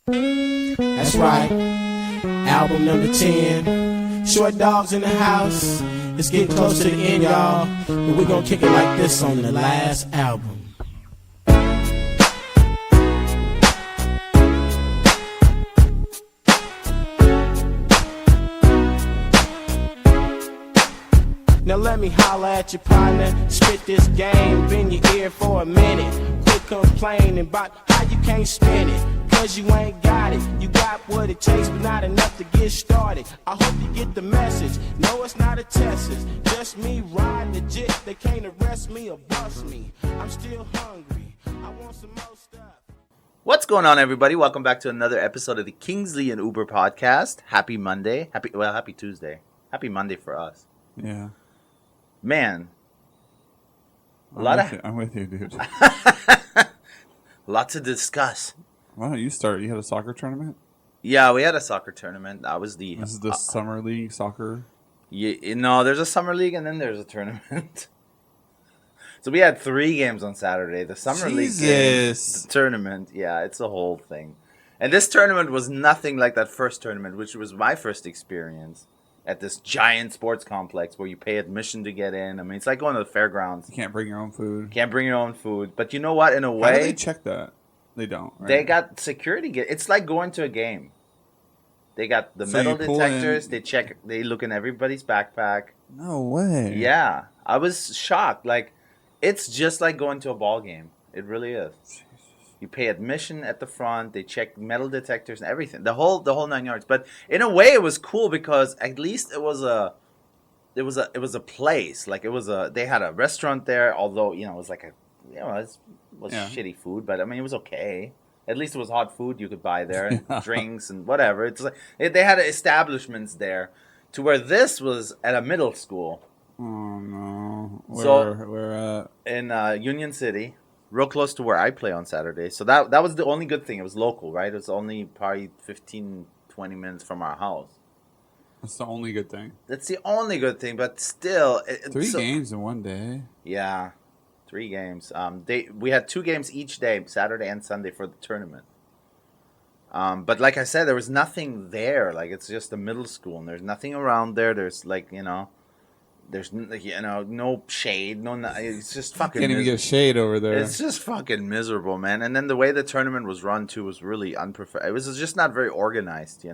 That's right. Album number 10. Short dogs in the house. It's getting close to the end, y'all. But we're gonna kick it like this on the last album. Now let me holler at your partner, spit this game, bend your ear for a minute. Quit complaining about how you can't spin it, cause you ain't got it. You got what it takes, but not enough to get started. I hope you get the message. No, it's not a test, it's just me riding the jit. They can't arrest me or bust me. I'm still hungry. I want some more stuff. What's going on, everybody? Welcome back to another episode of the Kingslee and Uber podcast. Happy Monday. Happy Tuesday. Happy Monday for us. Yeah. Man, I'm with you, dude. Lot to discuss. Why don't you start? You had a soccer tournament? Yeah, we had a soccer tournament. This is the summer league soccer. No, there's a summer league and then there's a tournament. So we had 3 games on Saturday. The summer league game, the tournament. Yeah, it's a whole thing. And this tournament was nothing like that first tournament, which was my first experience at this giant sports complex where you pay admission to get in. I mean, it's like going to the fairgrounds. You can't bring your own food. But you know what? In a way, how do they check that? They don't. Right? They got security. It's like going to a game. They got the metal detectors. They check. They look in everybody's backpack. No way. Yeah, I was shocked. Like, it's just like going to a ball game. It really is. Jesus. You pay admission at the front. They check metal detectors and everything. The whole 9 yards. But in a way, it was cool because at least it was a place. Like they had a restaurant there. Although it was like it was shitty food, but I mean it was okay. At least it was hot food you could buy there, and drinks and whatever. It's like they had establishments there, to where this was at a middle school. Oh no! Where in Union City. Real close to where I play on Saturday. So that was the only good thing. It was local, right? It was only probably 15, 20 minutes from our house. That's the only good thing. That's the only good thing, but still. 3 games in one day. Yeah, 3 games. We had 2 games each day, Saturday and Sunday, for the tournament. But like I said, there was nothing there. Like, it's just a middle school, and there's nothing around there. There's there's no shade, it's just fucking. Can't even get shade over there. It's just fucking miserable, man. And then the way the tournament was run too was really unprofessional. It was just not very organized,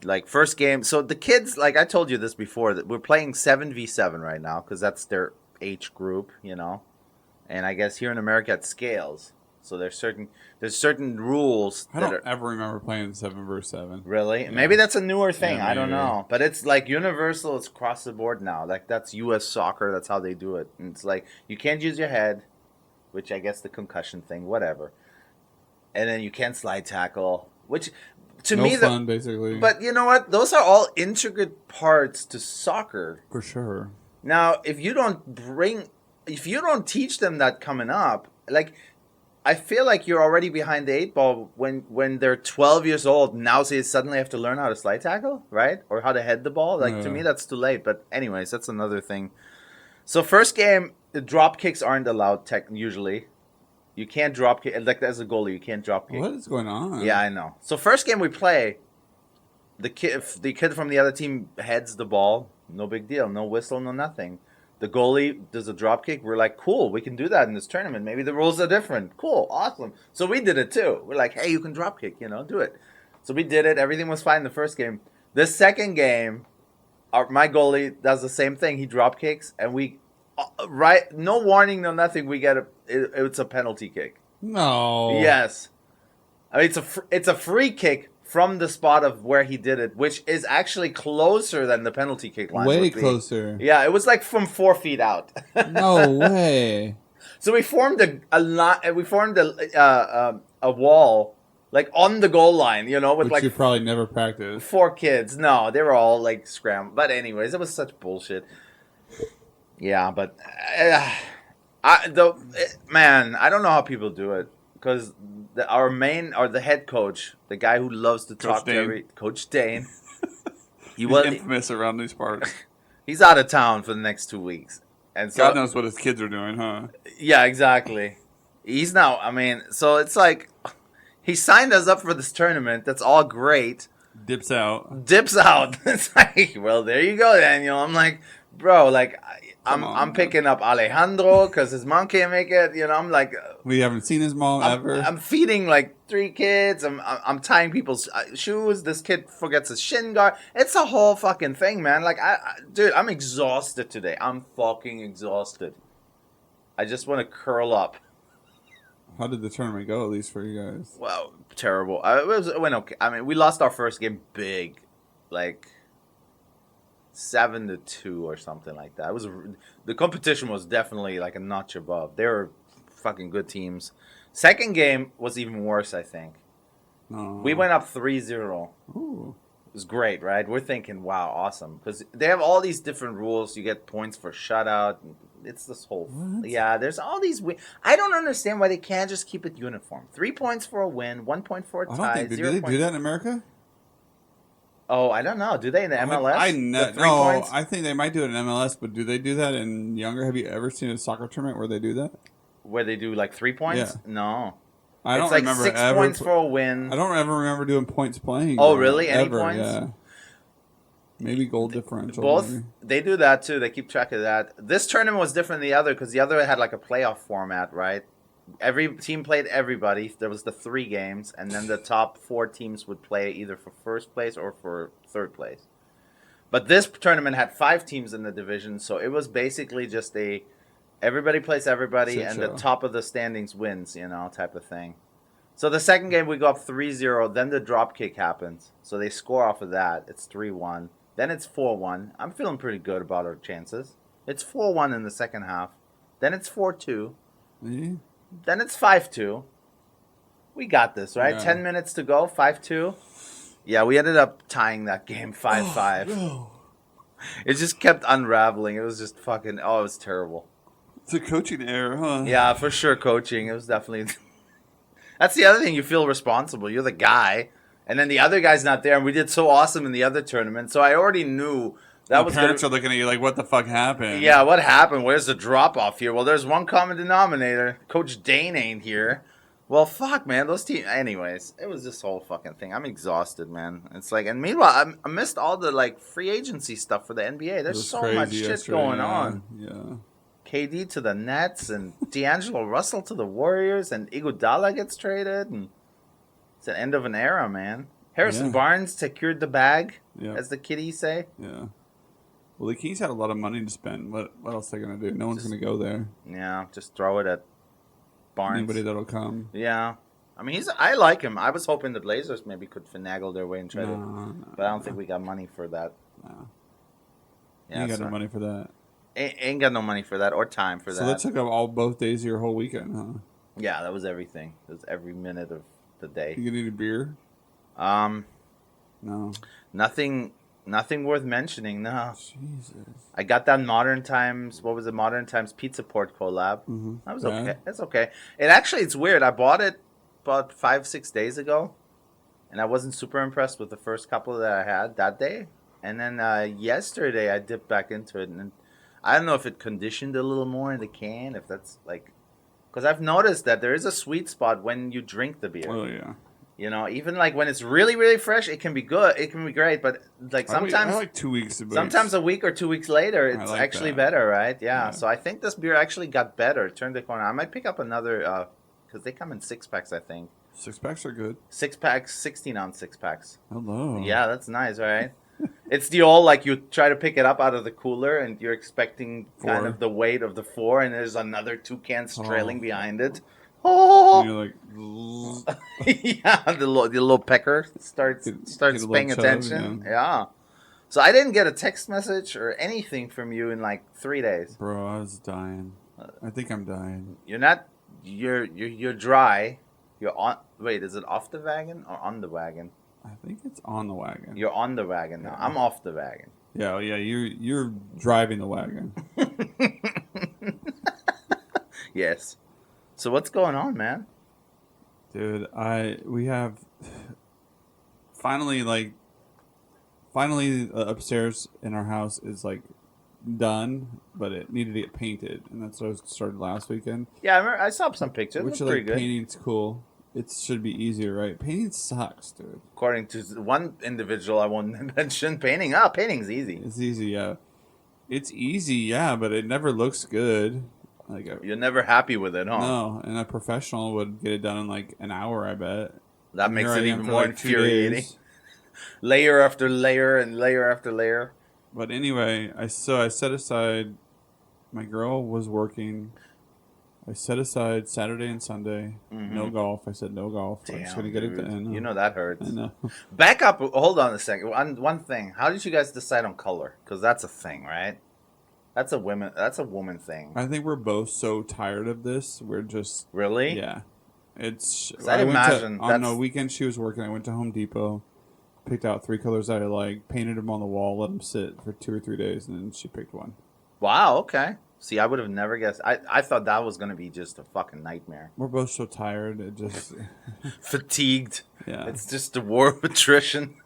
Like, first game, so the kids, like I told you this before, that we're playing 7v7 right now because that's their age group, And I guess here in America it scales. So there's certain rules. I don't ever remember playing 7 versus 7. Really? Yeah. Maybe that's a newer thing. Yeah, I don't know. But it's like universal. It's across the board now. Like, that's U.S. soccer. That's how they do it. And it's like you can't use your head, which I guess the concussion thing, whatever. And then you can't slide tackle, which to me fun basically. But you know what? Those are all intricate parts to soccer. For sure. Now, if you don't teach them that coming up, like, I feel like you're already behind the 8 ball when they're 12 years old. Now they suddenly have to learn how to slide tackle, right? Or how to head the ball. Like, to me, that's too late. But anyways, that's another thing. So first game, the drop kicks aren't allowed usually. You can't drop kick. Like, as a goalie, you can't drop kick. What is going on? Yeah, I know. So first game we play, if the kid from the other team heads the ball, no big deal. No whistle, no nothing. The goalie does a drop kick. We're like, cool, we can do that in this tournament. Maybe the rules are different. Cool, awesome. So we did it too. We're like, hey, you can drop kick, do it. So we did it. Everything was fine the first game. The second game, my goalie does the same thing. He drop kicks, and no warning, no nothing. We get it's a penalty kick. No. Yes. I mean, it's a free kick from the spot of where he did it, which is actually closer than the penalty kick line. Way closer. Yeah, it was like from 4 feet out. No way. So we formed a wall, like on the goal line, with which like you probably never practiced. 4 kids. No, they were all like scrambled. But anyways, it was such bullshit. Yeah, but I don't know how people do it. Because the head coach, the guy who loves to talk to Coach Dane, he's infamous around these parts. He's out of town for the next 2 weeks, and so God knows what his kids are doing, huh? Yeah, exactly. He's now. I mean, so it's like He signed us up for this tournament. That's all great. Dips out. Dips out. It's like, well, there you go, Daniel. I'm like, bro, like, I'm picking up Alejandro because his mom can't make it. You know, I'm like, We haven't seen his mom ever. I'm feeding like 3 kids. I'm tying people's shoes. This kid forgets his shin guard. It's a whole fucking thing, man. Like, dude, I'm exhausted today. I'm fucking exhausted. I just want to curl up. How did the tournament go, at least for you guys? Well, terrible. It went okay. I mean, we lost our first game big, like 7-2 or something like that. The competition was definitely like a notch above. They were fucking good teams. Second game was even worse, I think. Oh. We went up 3-0. Ooh. It was great, right? We're thinking, wow, awesome. Because they have all these different rules. You get points for shutout. It's this whole... What? Yeah, there's all these... I don't understand why they can't just keep it uniform. 3 points for a win, 1 point for a tie. I don't think... Do they do that in America? Oh, I don't know. Do they in the MLS? I think they might do it in MLS, but do they do that in younger? Have you ever seen a soccer tournament where they do that? Where they do like 3 points? Yeah. No. I don't it's like remember 6 ever points for a win. I don't ever remember doing points playing. Oh, really? Any ever, points? Yeah. Maybe goal differential. Both, maybe. they do that too. They keep track of that. This tournament was different than the other because the other had like a playoff format, right? Every team played everybody. There was the 3 games, and then the top 4 teams would play either for first place or for third place. But this tournament had 5 teams in the division, so it was basically just everybody plays everybody, and the top of the standings wins, you know, type of thing. So the second game we go up 3-0, then the drop kick happens. So they score off of that. It's 3-1. Then it's 4-1. I'm feeling pretty good about our chances. It's 4-1 in the second half. Then it's 4-2. Yeah. Then it's 5-2. We got this, right? Yeah. 10 minutes to go, 5-2. Yeah, we ended up tying that game 5-5. Oh, no. It just kept unraveling. It was just fucking, it was terrible. It's a coaching error, huh? Yeah, for sure coaching. It was definitely... That's the other thing. You feel responsible. You're the guy. And then the other guy's not there. And we did so awesome in the other tournament. So I already knew that was parents are looking at you like, what the fuck happened? Yeah, what happened? Where's the drop-off here? Well, there's one common denominator. Coach Dane ain't here. Well, fuck, man. Those teams... Anyways, it was this whole fucking thing. I'm exhausted, man. It's like... And meanwhile, I missed all the, like, free agency stuff for the NBA. There's so much shit going on. Yeah. KD to the Nets and D'Angelo Russell to the Warriors and Iguodala gets traded and it's the end of an era, man. Harrison Barnes secured the bag, as the kiddies say. Yeah. Well, the Kings had a lot of money to spend. What else are they gonna do? No one's gonna go there. Yeah, just throw it at Barnes. Anybody that'll come. Yeah. I mean, I like him. I was hoping the Blazers maybe could finagle their way and try to, but I don't think we got money for that. No. Yeah, You got no money for that. Ain't got no money for that or time for that. So that took up both days of your whole weekend, huh? Yeah, that was everything. It was every minute of the day. You need a beer? No. Nothing worth mentioning. No. Jesus. I got that Modern Times. What was it? Modern Times Pizza Port collab. Mm-hmm. That was okay. It's okay. It's weird. I bought it about 5-6 days ago, and I wasn't super impressed with the first couple that I had that day. And then yesterday I dipped back into it, and I don't know if it conditioned a little more in the can, if that's like... Because I've noticed that there is a sweet spot when you drink the beer. Oh, yeah. You know, even like when it's really, really fresh, it can be good. It can be great, but like sometimes... I like 2 weeks. Sometimes a week or 2 weeks later, it's like actually that. better, right? Yeah. So I think this beer actually got better. Turned the corner. I might pick up another... Because they come in 6-packs, I think. 6-packs are good. 6-packs, 16-ounce 6-packs. Hello. Yeah, that's nice, right? It's the old, like, you try to pick it up out of the cooler, and you're expecting kind of the weight of the 4, and there's another 2 cans trailing behind it. Oh! And you're like... Yeah, the little pecker starts paying attention. Yeah. So I didn't get a text message or anything from you in, like, 3 days. Bro, I was dying. I think I'm dying. You're not... You're dry. You're on... Wait, is it off the wagon or on the wagon? I think it's on the wagon. You're on the wagon now. I'm off the wagon. Yeah, you're driving the wagon. Yes. So what's going on, man? Dude, we have finally upstairs in our house is like done, but it needed to get painted, and that's what I started last weekend. Yeah, I saw some pictures. Which It looked pretty like good. painting's cool. it should be easier, right? Painting sucks, dude. According to one individual, I won't mention painting. Painting's easy. It's easy, yeah. It's easy, yeah, but it never looks good. Like You're never happy with it, huh? no, and a professional would get it done in like an hour, I bet. That And makes here I it am even for, more like, 2 infuriating. days. Layer after layer and layer after layer. But anyway, I set aside. My girl was working. I set aside Saturday and Sunday. No golf. I said no golf. I'm just gonna get it done. You know that hurts. I know. Back up. Hold on a second. One thing. How did you guys decide on color? Because that's a thing, right? That's a woman thing. I think we're both so tired of this. We're just Really? yeah. It's. I'd imagine on a weekend she was working. I went to Home Depot, picked out 3 colors that I like, painted them on the wall, let them sit for 2 or 3 days, and then she picked one. Wow. Okay. See, I would have never guessed. I thought that was gonna be just a fucking nightmare. We're both so tired. It just Fatigued. yeah. It's just a war of attrition.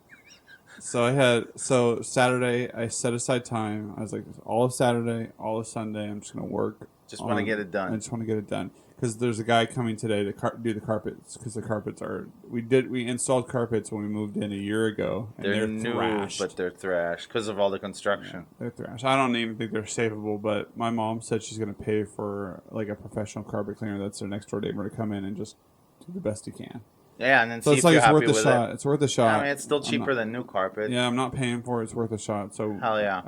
So Saturday I set aside time. I was like, all of Saturday, all of Sunday, I'm just gonna work. Just want to get it done. I just want to get it done because there's a guy coming today to do the carpets because the carpets are. We installed carpets when we moved in a year ago. And They're they're new, thrashed. but they're thrashed because of all the construction. They're thrashed. I don't even think they're savable, but my mom said she's gonna pay for like a professional carpet cleaner that's their next door neighbor to come in and just do the best he can. Yeah, and then So see it's if like you're it's happy worth a with shot. it. It's worth a shot. I mean, it's still cheaper than new carpet. Yeah, I'm not paying for it. It's worth a shot. So Hell yeah.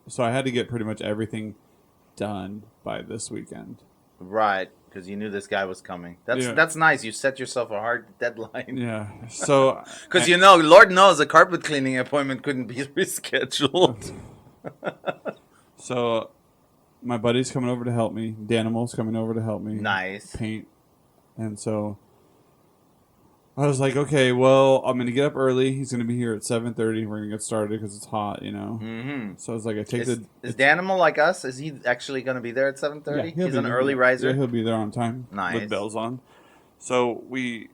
So I had to get pretty much everything done by this weekend. Right, because you knew this guy was coming. That's nice. You set yourself a hard deadline. Yeah. So Because you know, Lord knows a carpet cleaning appointment couldn't be rescheduled. So my buddy's coming over to help me. Danimal's coming over to help me. Nice. Paint. And so I was like, okay, well, I'm going to get up early. He's going to be here at 7:30. We're going to get started because it's hot, you know. Mm-hmm. So I was like, Is Danimal like us? Is he actually going to be there at 7:30? Yeah, He's an early riser? Yeah, he'll be there on time. Nice. With bells on. So I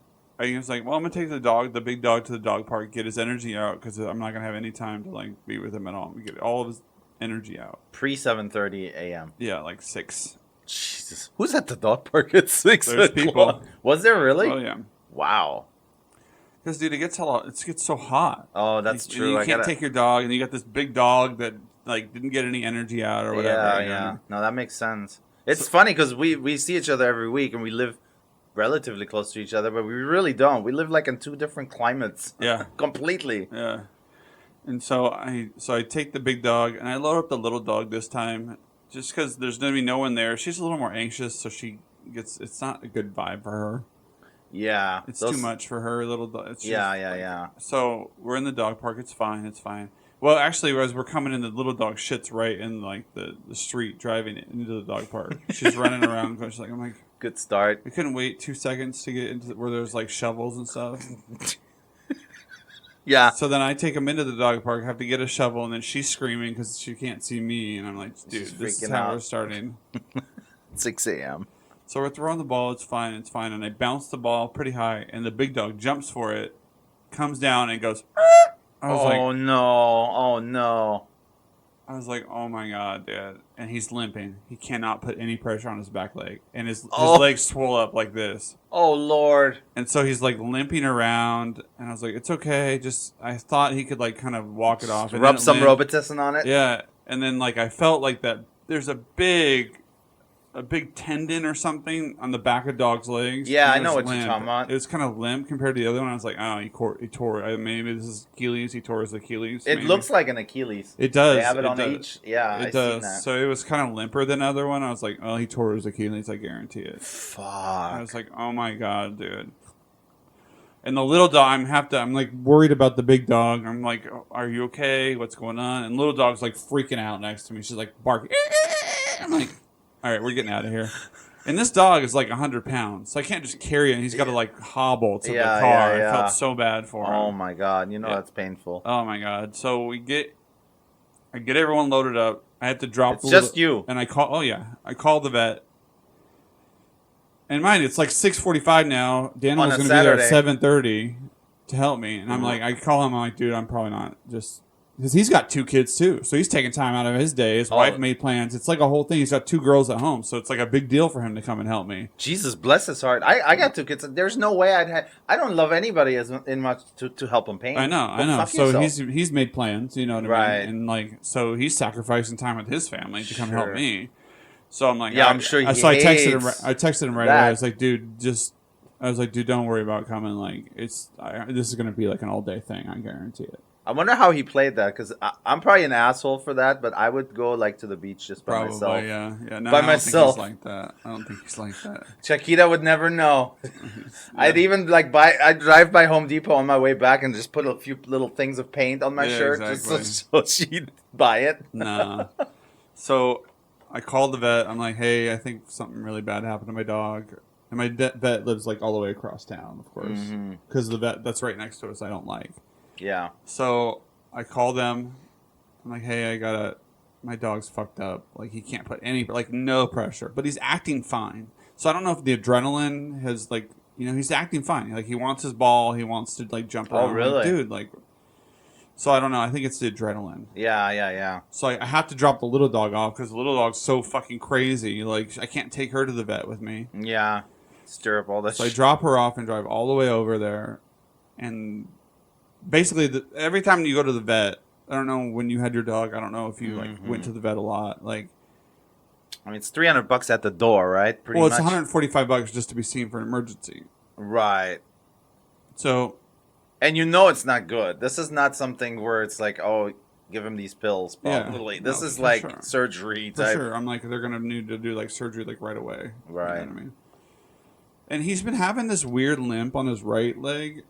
was like, well, I'm going to take the big dog to the dog park, get his energy out because I'm not going to have any time to like be with him at all. We get all of his energy out. Pre 7:30 a.m. Yeah, like 6. Jesus. Who's at the dog park at 6 There's o'clock? people. Was there really? Oh, yeah. Wow. Because, dude, it gets so hot. Oh, that's true. You can't take your dog, and you got this big dog that like didn't get any energy out or whatever. Yeah, you know? yeah. No, that makes sense. It's funny because we see each other every week, and we live relatively close to each other, but we really don't. We live like in 2 different climates. Yeah. Completely. Yeah. And so I take the big dog, and I load up the little dog this time, just because there's going to be no one there. She's a little more anxious, so it's not a good vibe for her. Yeah. It's too much for her, little dog. It's just, Yeah. So we're in the dog park. It's fine. Well, actually, as we're coming in, the little dog shits right in like the street driving into the dog park. She's running around. She's like, I'm like, good start. we couldn't wait 2 seconds to get into where there's like shovels and stuff. Yeah. So then I take him into the dog park, have to get a shovel, and then she's screaming because she can't see me. And I'm like, dude, She's this is freaking how out. we're starting. 6 a.m. So we're throwing the ball. It's fine. And I bounce the ball pretty high, and the big dog jumps for it, comes down, and goes, I was like, oh my God, Dad. And he's limping. He cannot put any pressure on his back leg. And his legs swell up like this. Oh, Lord. And so he's like limping around. And I was like, it's okay. I thought he could like kind of walk it off. And Rub some Robitussin on it? Yeah. And then like I felt like that there's a big tendon or something on the back of dog's legs. Yeah, It I know was what you're limp. talking about. It was kind of limp compared to the other one. I was like, oh, he tore. Maybe this is Achilles. He tore his Achilles. It maybe. looks like an Achilles. It does. They have it on does. each. Yeah, It I've does. seen that. So it was kind of limper than the other one. I was like, oh, he tore his Achilles. I guarantee it. Fuck. I was like, oh my God, dude. And the little dog, I'm like worried about the big dog. I'm like, oh, are you okay? What's going on? And little dog's like freaking out next to me. She's like barking. I'm like, all right, we're getting out of here. And this dog is like 100 pounds, so I can't just carry him. He's got to like hobble to the car. Yeah. I felt so bad for him. Oh my God, that's painful. Oh my God. So I get everyone loaded up. I had to drop. It's just you. And I called the vet. And mind, it's like 6:45 now. Daniel's going to be there at 7:30 to help me. And I'm like, I call him. I'm like, dude, I'm probably not. Just because he's got 2 kids too, so he's taking time out of his day. His wife made plans. It's like a whole thing. He's got 2 girls at home, so it's like a big deal for him to come and help me. Jesus bless his heart. I got 2 kids. There's no way I don't love anybody as in much to help him paint. I know. So he's made plans, you know what I mean? And like, so he's sacrificing time with his family to come help me. So I'm like, yeah, I'm sure. So I texted him right away. I was like, dude, don't worry about coming. Like, this is gonna be like an all day thing. I guarantee it. I wonder how he played that, because I'm probably an asshole for that, but I would go like to the beach just by myself. Yeah. No, by myself. I don't think he's like that. Chiquita would never know. I'd even I'd drive by Home Depot on my way back and just put a few little things of paint on my shirt just so she'd buy it. Nah. So I called the vet. I'm like, hey, I think something really bad happened to my dog. And my vet lives like all the way across town, of course, because the vet that's right next to us I don't like. Yeah. So I call them. I'm like, hey, my dog's fucked up. Like, he can't put no pressure, but he's acting fine. So I don't know if the adrenaline has like, he's acting fine. Like, he wants his ball. He wants to like jump around. Oh, really? Like, dude, like, so I don't know. I think it's the adrenaline. Yeah. So I have to drop the little dog off because the little dog's so fucking crazy. Like, I can't take her to the vet with me. Yeah. Stir up all this. So I drop her off and drive all the way over there, and basically, every time you go to the vet, I don't know when you had your dog. I don't know if you went to the vet a lot. Like, I mean, it's $300 at the door, right? Pretty much. It's $145 just to be seen for an emergency. Right. So, and it's not good. This is not something where it's like, oh, give him these pills. Probably. Yeah, this is like surgery type. For sure. I'm like, they're gonna need to do like surgery like right away. Right. You know what I mean? And he's been having this weird limp on his right leg.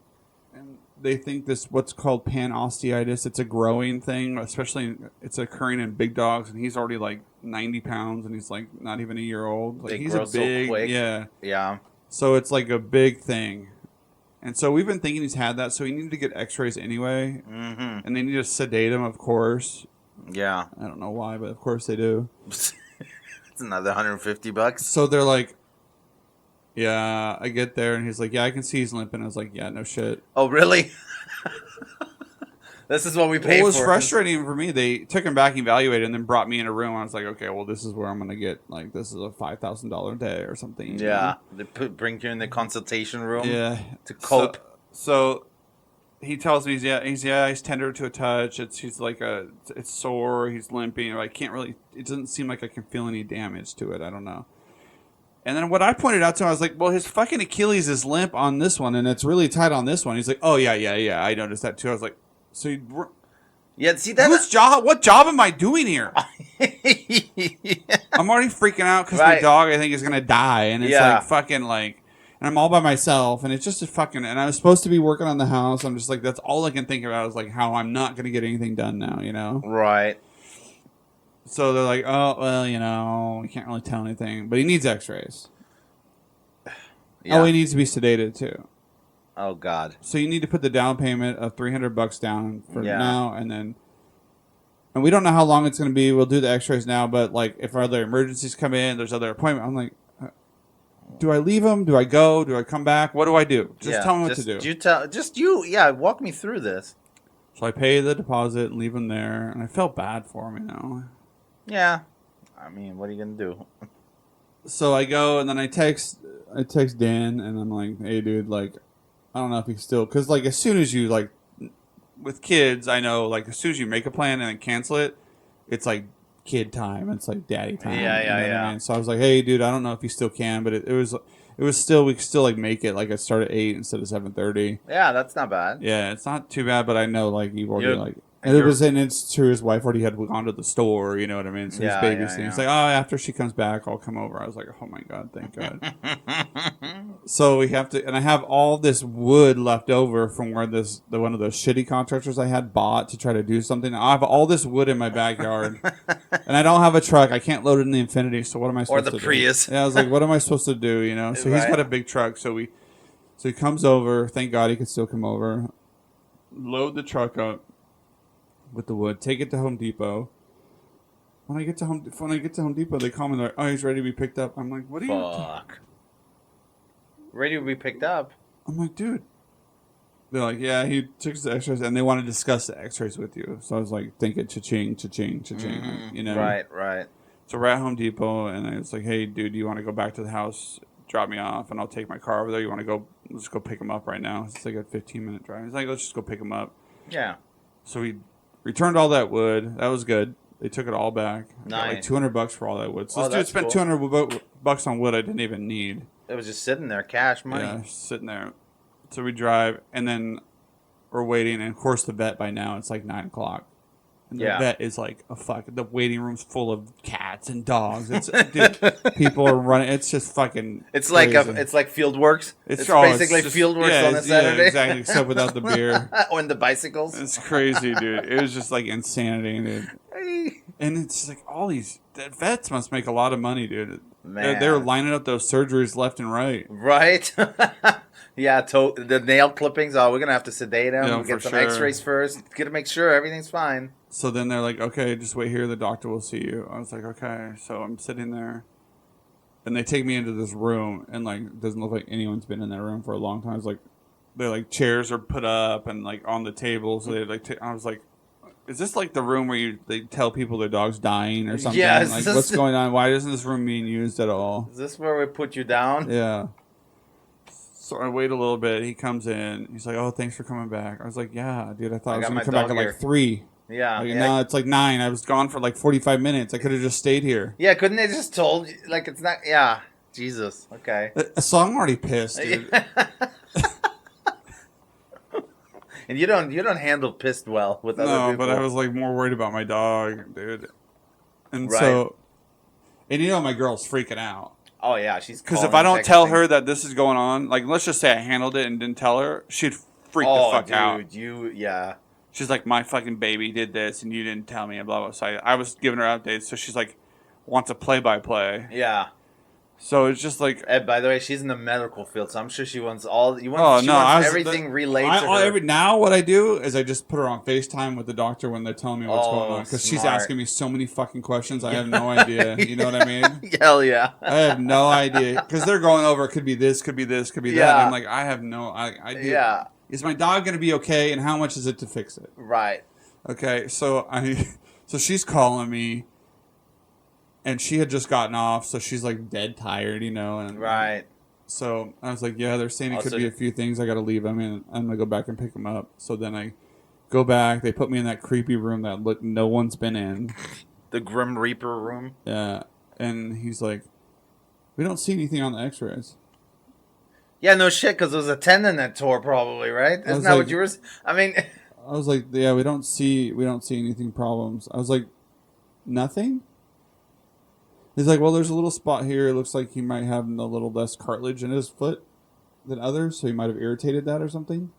And they think what's called panosteitis. It's a growing thing, especially it's occurring in big dogs. And he's already like 90 pounds, and he's like not even a year old. Like, he's grow a big, so quick. Yeah. So it's like a big thing. And so we've been thinking he's had that. So he needed to get X-rays anyway, and they need to sedate him, of course. Yeah. I don't know why, but of course they do. It's another $150. So they're like, yeah, I get there, and he's like, yeah, I can see he's limping. I was like, yeah, no shit. Oh, really? This is what we paid for. It was frustrating for me. They took him back, evaluated, and then brought me in a room. I was like, okay, well, this is where I'm going to get, like, this is a $5,000 a day or something. Yeah. They bring you in the consultation room to cope. So he tells me, he's tender to a touch. It's sore. He's limping. I can't really, it doesn't seem like I can feel any damage to it. I don't know. And then what I pointed out to him, I was like, well, his fucking Achilles is limp on this one, and it's really tight on this one. He's like, oh, yeah, I noticed that too. I was like, so see that? What job am I doing here? I'm already freaking out because my dog, I think, is going to die. And it's like fucking like, and I'm all by myself, and it's just a fucking, and I was supposed to be working on the house. I'm just like, that's all I can think about is like how I'm not going to get anything done now, Right. So they're like, oh, well, we can't really tell anything. But he needs X-rays. Yeah. Oh, he needs to be sedated, too. Oh, God. So you need to put the down payment of $300 down for now, and we don't know how long it's going to be. We'll do the X-rays now, but, like, if other emergencies come in, there's other appointments. I'm like, do I leave him? Do I go? Do I come back? What do I do? Just tell me what to do. Walk me through this. So I pay the deposit and leave him there, and I felt bad for him, Yeah. I mean, what are you going to do? So I go, and then I text Dan, and I'm like, hey, dude, like, I don't know if he's still, because, like, as soon as you, like, with kids, I know, like, as soon as you make a plan and then cancel it, it's, like, kid time. It's, like, daddy time. Yeah. I mean? So I was like, hey, dude, I don't know if you still can, but it was still, we could still, like, make it, like, I start at 8 instead of 7:30. Yeah, that's not bad. Yeah, it's not too bad, but I know, like, you've already, like, and it's true, his wife already had gone to the store, you know what I mean? So he's babysitting. He's like, oh, after she comes back, I'll come over. I was like, oh my God, thank God. So we have to, and I have all this wood left over from where one of those shitty contractors I had bought to try to do something. I have all this wood in my backyard, and I don't have a truck. I can't load it in the Infinity, so what am I supposed to do? Or the Prius. Yeah, I was like, what am I supposed to do, So he's got a big truck, so he comes over. Thank God he could still come over. Load the truck up with the wood, take it to Home Depot. When I get to Home Depot, they call me, they're like, oh, he's ready to be picked up. I'm like, what are you? Fuck. Ready to be picked up? I'm like, dude, they're like, yeah, he took his X-rays, and they want to discuss the X-rays with you. So I was like, thinking, cha-ching, cha-ching, cha-ching, you know? Right. So we're at Home Depot, and I was like, hey, dude, do you want to go back to the house, drop me off, and I'll take my car over there? You want to go? Let's go pick him up right now. It's like a 15-minute drive. He's like, let's just go pick him up. Yeah. So we returned all that wood. That was good. They took it all back. I got like $200 for all that wood. So this dude spent $200 on wood I didn't even need. It was just sitting there, cash money. Yeah, sitting there. So we drive, and then we're waiting, and of course the vet by now, it's like 9 o'clock. And the vet is like the waiting room's full of cats and dogs. It's dude, people are running. It's just fucking. It's crazy. like field works. It's basically just, field works on a Saturday. Yeah, exactly. Except without the beer. On the bicycles. It's crazy, dude. It was just like insanity, dude. And it's like all these vets must make a lot of money, dude. Man. They were lining up those surgeries left and right. Right. Yeah, the nail clippings. Oh, we're gonna have to sedate him. We'll get some X-rays first. Get to make sure everything's fine. So then they're like, okay, just wait here. The doctor will see you. I was like, okay. So I'm sitting there, and they take me into this room, and like, it doesn't look like anyone's been in that room for a long time. It's like, they're like chairs are put up and like on the table. So they like, I was like, is this like the room where they tell people their dog's dying or something? Yeah. Like, what's going on? Why isn't this room being used at all? Is this where we put you down? Yeah. So I wait a little bit. He comes in. He's like, "Oh, thanks for coming back." I was like, "Yeah, dude. I thought I was gonna come back at like 3. Yeah. Like, now it's like 9. I was gone for like 45 minutes. I could have just stayed here. Yeah. Couldn't they just told you? Like it's not. Yeah. Jesus. Okay. So I'm already pissed, dude. And you don't handle pissed well with other people. But I was like more worried about my dog, dude. And Right. and you know my girl's freaking out. Oh yeah, she's because if I don't tell her that this is going on, like let's just say I handled it and didn't tell her, she'd freak the fuck out. Yeah. She's like, my fucking baby did this and you didn't tell me and blah blah. So I was giving her updates, so she's like, wants a play-by-play. Yeah. So it's just like. And by the way, she's in the medical field, so I'm sure she wants everything relayed to her. Now what I do is I just put her on FaceTime with the doctor when they're telling me what's going on, because she's asking me so many fucking questions. I have no idea. You know what I mean? Hell yeah. I have no idea, because they're going over. It could be this, could be this, could be that. And I'm like, I have no idea. Yeah. Is my dog going to be okay, and how much is it to fix it? Right. Okay, so she's calling me. And she had just gotten off, so she's like dead tired, you know. And right. So I was like, yeah, they're saying it could be a few things. I got to leave them, and I'm going to go back and pick them up. So then I go back. They put me in that creepy room that no one's been in. The Grim Reaper room? Yeah. And he's like, we don't see anything on the x-rays. Yeah, no shit, because it was a tendon that tore probably, right? Isn't that what you were... I mean... I was like, yeah, we don't see anything problems. I was like, nothing? He's like, well, there's a little spot here. It looks like he might have a little less cartilage in his foot than others, so he might have irritated that or something.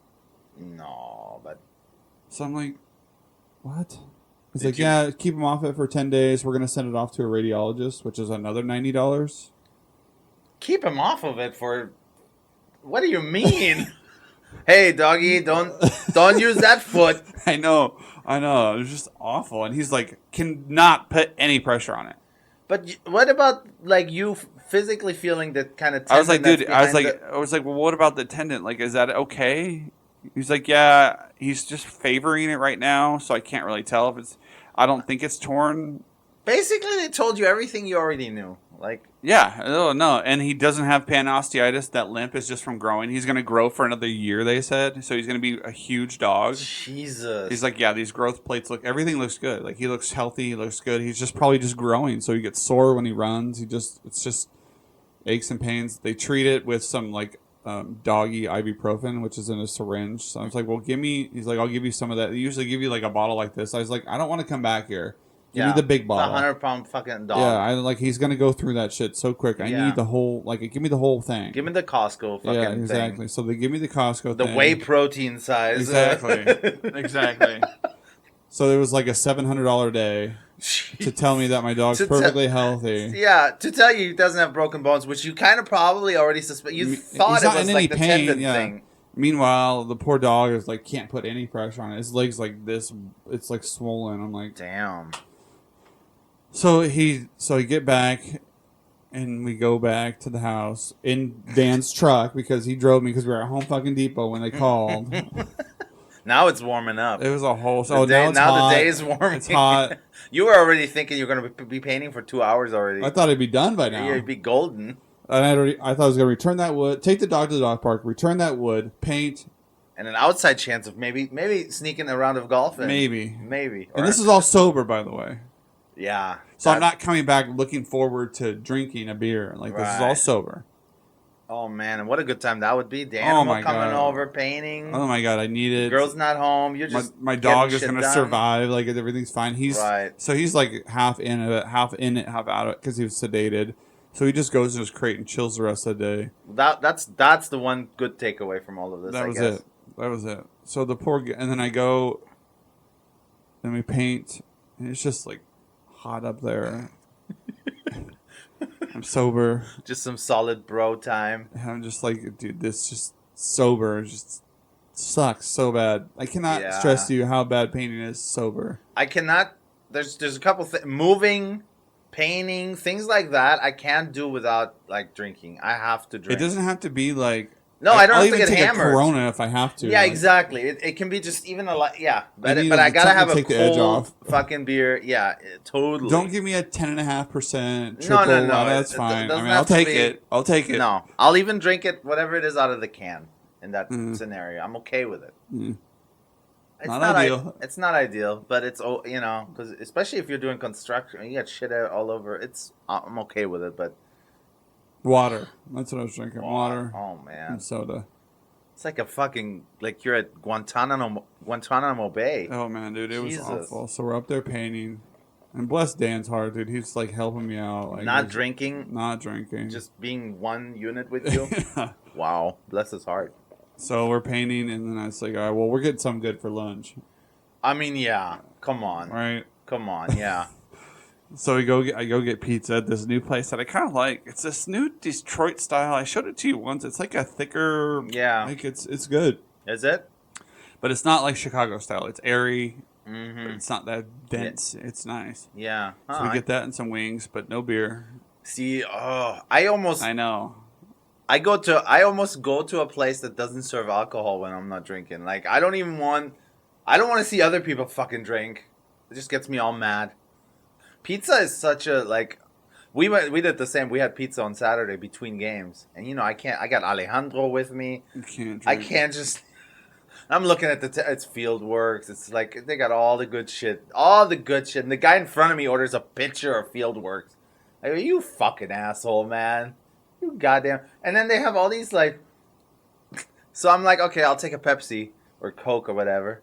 No, but... So I'm like, what? He's like, yeah, keep him off it for 10 days. We're going to send it off to a radiologist, which is another $90. Keep him off of it for... What do you mean? Hey, doggy, don't use that foot. I know. It was just awful. And he's like, cannot put any pressure on it. But what about like you physically feeling that kind of tendon? I was like, dude. I was like, well, what about the tendon? Like, is that okay? He's like, yeah. He's just favoring it right now, so I can't really tell if it's. I don't think it's torn. Basically, they told you everything you already knew. Like, yeah, oh no, and he doesn't have panosteitis. That limp is just from growing. He's gonna grow for another year, they said. So he's gonna be a huge dog. Jesus. He's like, yeah, these growth plates everything looks good. Like he looks healthy, he looks good. He's just probably just growing, so he gets sore when he runs. It's just aches and pains. They treat it with some like doggy ibuprofen, which is in a syringe. So I was like, well, he's like, I'll give you some of that. They usually give you like a bottle like this. I was like, I don't want to come back here. Give me the big bottle. 100-pound fucking dog. Yeah, he's gonna go through that shit so quick. I need the whole give me the whole thing. Give me the Costco fucking thing. Exactly. So they give me the Costco thing. The whey protein size. Exactly. So there was like a $700 day to tell me that my dog's perfectly healthy. Yeah, to tell you he doesn't have broken bones, which you kind of probably already suspect. You thought it was like the tendon thing. Meanwhile, the poor dog is like can't put any pressure on it. His leg's like this. It's like swollen. I'm like, damn. So he get back, and we go back to the house in Dan's truck because he drove me because we were at Home fucking Depot when they called. Now it's warming up. It was a whole. The Now it's hot. the day is warming. It's hot. You were already thinking you're going to be painting for 2 hours already. I thought it'd be done by now. Yeah, it'd be golden. And I thought I was going to return that wood, take the dog to the dog park, return that wood, paint. And an outside chance of maybe sneaking a round of golf in. Maybe. Or And this is all sober, by the way. Yeah. So I'm not coming back looking forward to drinking a beer. Like, this is all sober. Oh, man. And what a good time that would be. The Oh, my animal coming God. over, painting. Oh, my God. I need it. Girl's not home. You're just my dog is going to survive. Like, everything's fine. Right. So he's like half in it, half out of it because he was sedated. So he just goes in his crate and chills the rest of the day. That's the one good takeaway from all of this. That was it. So the poor guy, and then I go, and we paint, and it's just like hot up there. I'm sober. Just some solid bro time. And I'm just like, dude, this just sober just sucks so bad. I cannot stress to you how bad painting is sober. I cannot. There's a couple things. Moving, painting, things like that. I can't do without like drinking. I have to drink. It doesn't have to be like. No, I don't I'll have to even get take hammered. a Corona if I have to. Yeah, like, exactly. It can be just even a lot. Yeah, but need I gotta something have to a take the edge cold off. fucking beer. Yeah, totally. Don't give me a 10.5% No. triple. That's fine. doesn't I'll have to take be- it. I'll take it. No, I'll even drink it, whatever it is, out of the can. In that scenario, I'm okay with it. It's Not ideal. It's not ideal, but it's because especially if you're doing construction, you got shit out all over. I'm okay with it, but Water. That's what I was drinking. Water Oh man, and soda. it's like a fucking like you're at Guantanamo Bay. Oh man, dude, it Jesus. was awful. So we're up there painting, and bless Dan's heart, dude. He's like helping me out. Like, Not drinking, Not drinking. just being one unit with you. Yeah. Wow, bless his heart. So we're painting, and then I was like, all right, well, we're getting something good for lunch, I mean, yeah, come on, right? come on, yeah. So I go get pizza at this new place that I kind of like. It's this new Detroit style. I showed it to you once. It's like a thicker. Yeah. Like it's good, Is it? but it's not like Chicago style. It's airy. Mm-hmm. But it's not that dense. It's nice. Yeah. So we get that and some wings, but no beer. See, I know. I almost go to a place that doesn't serve alcohol when I'm not drinking. Like I don't want to see other people fucking drink. It just gets me all mad. Pizza is such a like. We did the same. We had pizza on Saturday between games, and I can't. I got Alejandro with me. You can't. I Drink. can't just. I'm looking at it's Fieldworks. It's like they got all the good shit, and the guy in front of me orders a pitcher of Fieldworks. Like, you fucking asshole, man. You goddamn. And then they have all these like. So I'm like, okay, I'll take a Pepsi or Coke or whatever.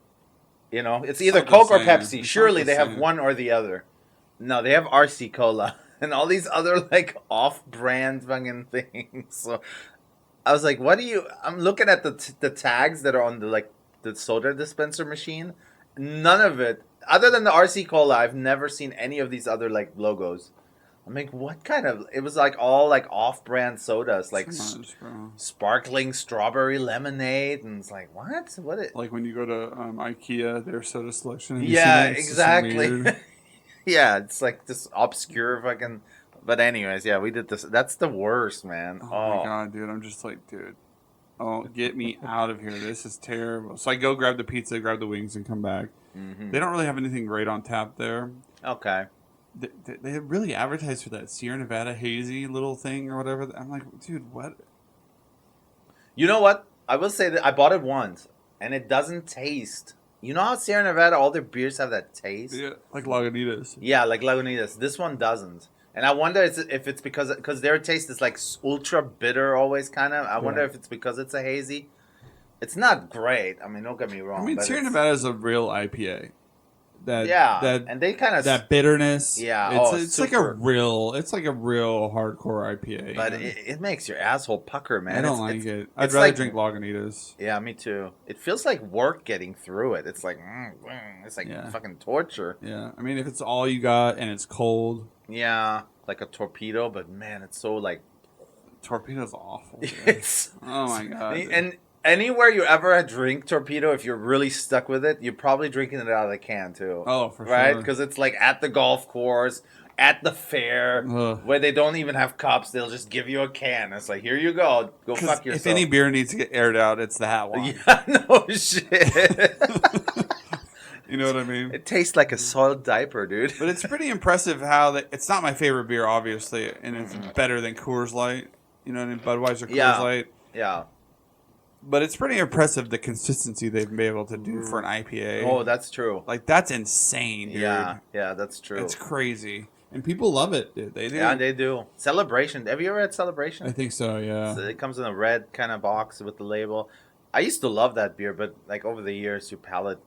It's either not the Coke or same. Pepsi. It's Surely not the they have same. one or the other. No, they have RC Cola and all these other like off-brand fucking things. So I was like, I'm looking at the tags that are on the soda dispenser machine. None of it, other than the RC Cola, I've never seen any of these other like logos. I'm like, what kind of? It was like all like off-brand sodas, like Bro. sparkling strawberry lemonade, and it's like, what? What? Like when you go to IKEA, their soda selection. And you Yeah, see that, it's just exactly. weird. Yeah, it's like this obscure fucking. But anyways, yeah, we did this. That's the worst, man. Oh my god, dude! I'm just like, dude. Oh, get me out of here! This is terrible. So I go grab the pizza, grab the wings, and come back. Mm-hmm. They don't really have anything great on tap there. Okay. They really advertise for that Sierra Nevada hazy little thing or whatever. I'm like, dude, what? You know what? I will say that I bought it once, and it doesn't taste. You know how Sierra Nevada, all their beers have that taste? Yeah, like Lagunitas. Yeah, like Lagunitas. This one doesn't. And I wonder if it's because their taste is like ultra bitter always kind of. I wonder if it's because it's a hazy. It's not great. I mean, don't get me wrong. I mean, but Sierra Nevada is a real IPA. And they kind of that bitterness. Yeah, it's like a real hardcore IPA. But it makes your asshole pucker, man. I don't like it. I'd it's rather like, drink Lagunitas. Yeah, me too. It feels like work getting through it. It's like it's like fucking torture. Yeah, I mean, if it's all you got and it's cold. Yeah, like a torpedo, but man, it's so like Torpedo's awful. Dude. it's Oh my god. and anywhere you ever drink torpedo, if you're really stuck with it, you're probably drinking it out of the can too. Oh, for right? sure. Because it's like at the golf course, at the fair Ugh. where they don't even have cups. They'll just give you a can. It's like, here you go. Go fuck yourself. If any beer needs to get aired out, it's the hat one. Yeah, no shit. You know what I mean? It tastes like a soiled diaper, dude. But it's pretty impressive how it's not my favorite beer, obviously, and it's better than Coors Light. You know what I mean? Budweiser, Coors Light. Yeah. But it's pretty impressive the consistency they've been able to do for an IPA. Oh, that's true. Like, that's insane, dude. Yeah, that's true. It's crazy. And people love it, dude. They do. Yeah, they do. Celebration. Have you ever had Celebration? I think so, yeah. So it comes in a red kind of box with the label. I used to love that beer, but like over the years, your palate,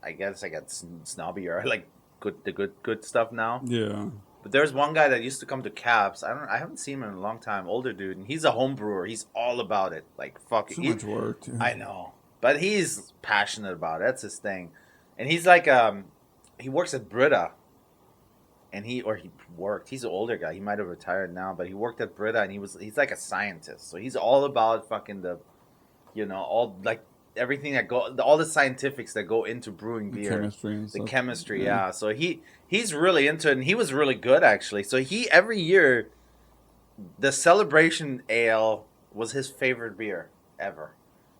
I guess I got snobbier. I like the good stuff now. Yeah. But there's one guy that used to come to Cap's. I haven't seen him in a long time. Older dude, and he's a home brewer. He's all about it. Like fuck. So much work. Too. I know, but he's passionate about it. That's his thing, and he's like he works at Brita, and he worked. He's an older guy. He might have retired now, but he worked at Brita, and he's like a scientist. So he's all about fucking all like everything all the scientifics that go into brewing beer, the chemistry, yeah. So he's really into it, and he was really good actually. So every year, the Celebration Ale was his favorite beer ever,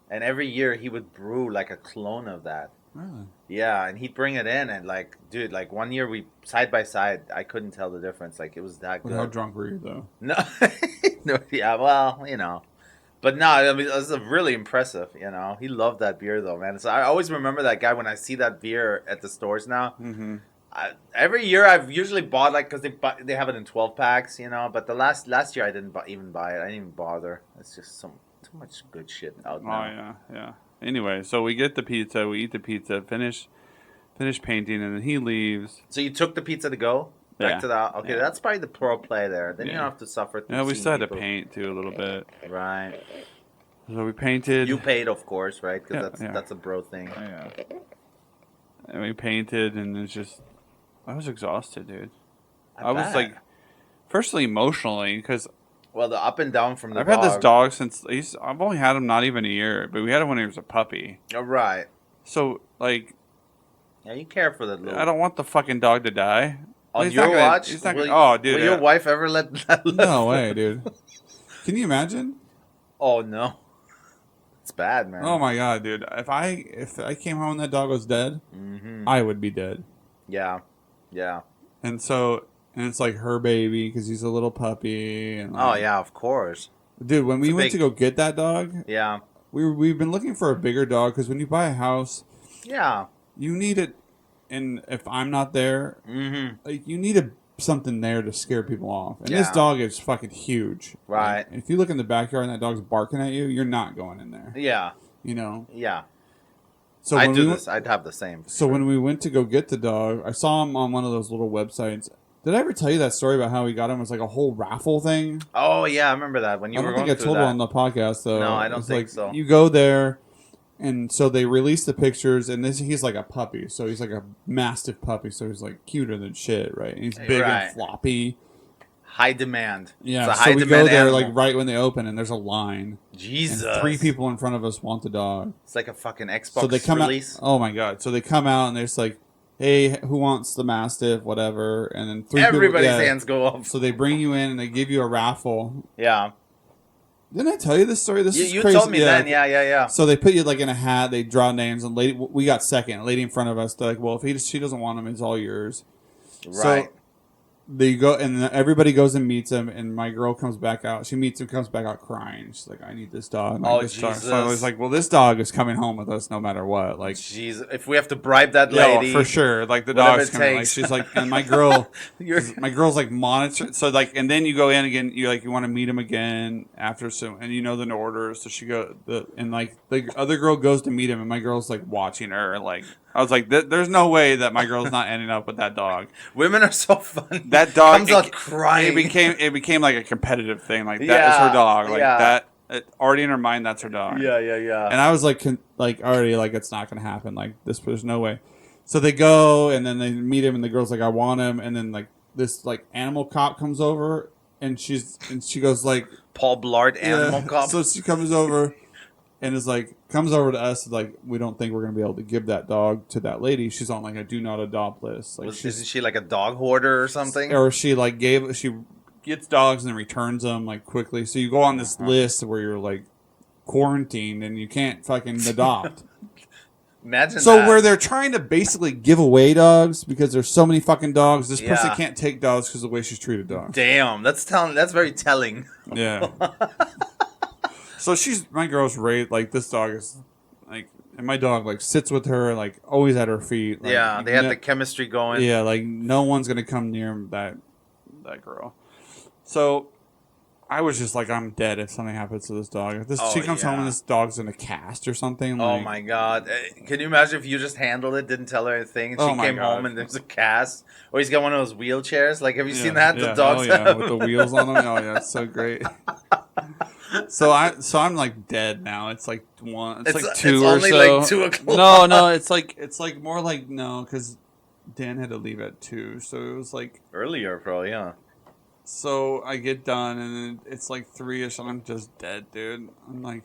and every year he would brew like a clone of that. Really? Yeah, and he'd bring it in, and like, dude, like one year we side by side, I couldn't tell the difference. Like it was that good. How drunk were you though? No, no, yeah, well, But no, I mean, it was really impressive, He loved that beer, though, man. So I always remember that guy when I see that beer at the stores now. Mm-hmm. Every year I've usually bought, like, because they have it in 12 packs, But the last year I didn't even buy it. I didn't even bother. It's just too much good shit out now. Oh, yeah. Anyway, so we get the pizza. We eat the pizza, finish painting, and then he leaves. So you took the pizza to go? Back to that. Okay, that's probably the pro play there. Then you don't have to suffer. Yeah, we still had to paint too a little bit. Right. So we painted. You paid, of course, right? Because that's a bro thing. Yeah. And we painted, and it's just, I was exhausted, dude. I was like, firstly emotionally, because. Well, the up and down from the I've had this dog since I've only had him not even a year, but we had him when he was a puppy. Oh, right. So like. Yeah, you care for the little. I don't want the fucking dog to die. On your watch? Oh, dude. Will your wife ever let that live? No way, dude. Can you imagine? Oh, no. It's bad, man. Oh, my God, dude. If I came home and that dog was dead, I would be dead. Yeah. Yeah. And it's like her baby because he's a little puppy. And oh, yeah, of course. Dude, when we went to go get that dog, yeah, we've been looking for a bigger dog because when you buy a house, you need it. And if I'm not there, like you need something there to scare people off. And this dog is fucking huge. Right. Like, if you look in the backyard and that dog's barking at you, you're not going in there. Yeah. Yeah. So I'd have the same. So when we went to go get the dog, I saw him on one of those little websites. Did I ever tell you that story about how we got him? It was like a whole raffle thing. Oh, yeah. I remember that. When you were going through that. I don't think I told it on the podcast, though. No, I don't think so. You go there. And so they released the pictures, and he's like a puppy. So he's like a mastiff puppy. So he's like cuter than shit, right? And he's big and floppy. High demand. Yeah, so we go there like right when they open, and there's a line. Jesus. And 3 people in front of us want the dog. It's like a fucking Xbox so they come release. Oh my God. So they come out, and they're just like, hey, who wants the mastiff, whatever. And then 3 Everybody's hands go up. So they bring you in, and they give you a raffle. Yeah. Didn't I tell you this story? This is you crazy. told me then. Yeah. So they put you like in a hat. They draw names, and we got second. A lady in front of us. They're like, well, if she doesn't want him, it's all yours. Right. So they go, and everybody goes and meets him. And my girl comes back out. She meets him, comes back out crying. She's like, I need this dog. Jesus. So I was like, well, this dog is coming home with us no matter what. Like, Jesus, if we have to bribe that lady, for sure. Like the dog's coming. Like, she's like, and my girl, my girl's like monitoring. So like, and then you go in again. You want to meet him again after and the orders. So she and like the other girl goes to meet him, and my girl's like watching her. Like I was like, there's no way that my girl's not ending up with that dog. Women are so fun. That dog comes out crying. It became like a competitive thing. Like that is her dog. Like that. Already in her mind, that's her dog. Yeah. And I was like already like it's not gonna happen. Like this, there's no way. So they go and then they meet him, and the girl's like, I want him. And then like this like animal cop comes over, and she goes like Paul Blart animal cop. So she comes over and is like, comes over to us like we don't think we're gonna be able to give that dog to that lady. She's on like a do not adopt list. Like Isn't she like a dog hoarder or something? or she gets dogs and returns them like quickly. So you go on this list where you're like quarantined and you can't fucking adopt. Imagine So that. where they're trying to basically give away dogs because there's so many fucking dogs. This person Yeah. can't take dogs because of the way she's treated dogs. Damn, that's very telling. Yeah. So my girl's raised like this dog is like, and my dog like sits with her like always at her feet. Like, Yeah, they had the chemistry going. Yeah, like no one's gonna come near that girl. So I was just like, I'm dead if something happens to this dog. If she comes home and this dog's in a cast or something. Oh like, my god! Can you imagine if you just handled it, didn't tell her anything, and she came home and there's a cast, or he's got one of those wheelchairs? Like, have you seen that? The dogs have with the wheels on them. Oh yeah, it's so great. So I'm like dead now. It's like one. It's like 2 it's or only so. like 2 o'clock. No. It's like more like no, because Dan had to leave at 2, so it was like Earlier, probably. Yeah. So I get done and then it's like 3ish and I'm just dead, dude. I'm like,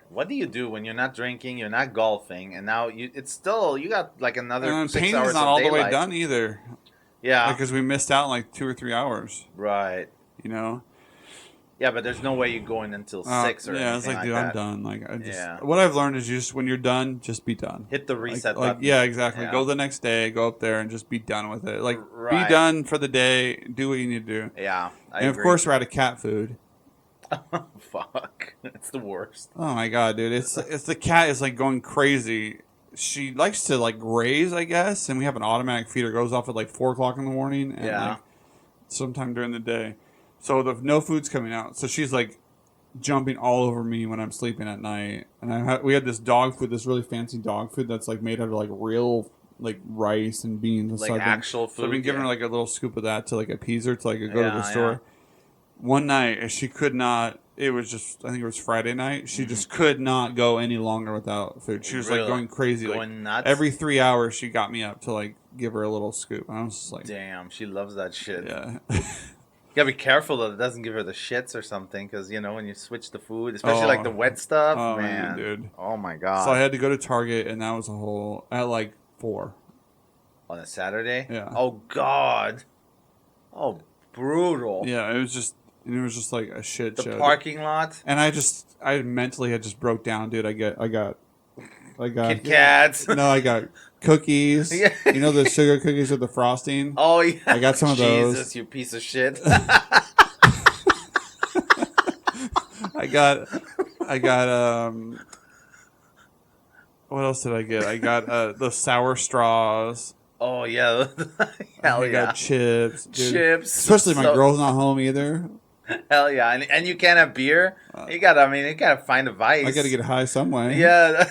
what do you do when you're not drinking, you're not golfing, and now you got like another and 6 painting's hours not of all the daylight. way done either. Yeah. Because we missed out like 2 or 3 hours. Right. You know. Yeah, but there's no way you're going until 6 or anything it's like, dude, that. I'm done. Like, I just what I've learned is just when you're done, just be done. Hit the reset like, button. yeah, exactly. Yeah. Go the next day, go up there, and just be done with it. Like, Right. be done for the day. Do what you need to do. Yeah, I and agree. of course, we're out of cat food. Fuck, it's the worst. Oh my god, dude! It's the cat is like going crazy. She likes to like graze, I guess, and we have an automatic feeder. It goes off at like 4:00 in the morning, and like sometime during the day. So the no food's coming out. So she's like jumping all over me when I'm sleeping at night. And we had this dog food, this really fancy dog food that's like made out of like real like rice and beans and Like stuff. actual food. So I've been giving her like a little scoop of that to like appease her to like go to the Yeah, store. yeah. One night, and she could not. It was just, I think it was Friday night. She just could not go any longer without food. She was like going crazy, Going like nuts? every 3 hours. She got me up to like give her a little scoop. And I was just like, Damn, she loves that shit. yeah. You gotta be careful that it doesn't give her the shits or something, because you know when you switch the food, especially like the wet stuff, Oh, man, dude. Oh my god. So I had to go to Target, and that was a whole at like 4. On a Saturday. Yeah. Oh god. Oh, brutal. Yeah, it was just like a shit The show. parking lot. And I mentally had just broke down, dude. I got Kit Kats. No, I got cookies. Yeah. You know the sugar cookies with the frosting? Oh yeah. I got some of those. Jesus, you piece of shit. I got what else did I get? I got the sour straws. Oh yeah. Hell I yeah. got chips. Dude. Chips. Especially my So- girl's not home either. Hell yeah. And you can't have beer. You gotta find a vice. I gotta get high some way. Yeah.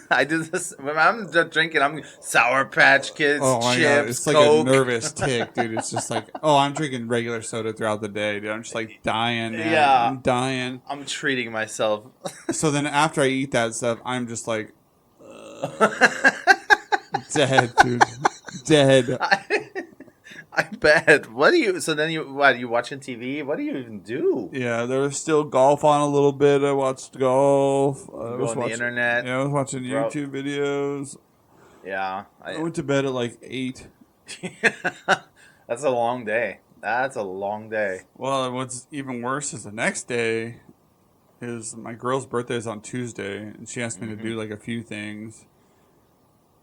I do this when I'm drinking. I'm Sour Patch Kids, Oh my chips, god, it's like Coke. a nervous tick, dude. It's just like, oh, I'm drinking regular soda throughout the day, dude. I'm just like dying, man. Yeah. I'm dying. I'm treating myself. So then after I eat that stuff, I'm just like dead, dude. Dead. I bet. What do you? So then you watching TV? What do you even do? Yeah, there was still golf on a little bit. I watched golf. I Go on the internet. Yeah, I was watching Bro. YouTube videos. Yeah. I went to bed at like 8. That's a long day. That's a long day. Well, what's even worse is the next day is my girl's birthday is on Tuesday, and she asked me to do like a few things.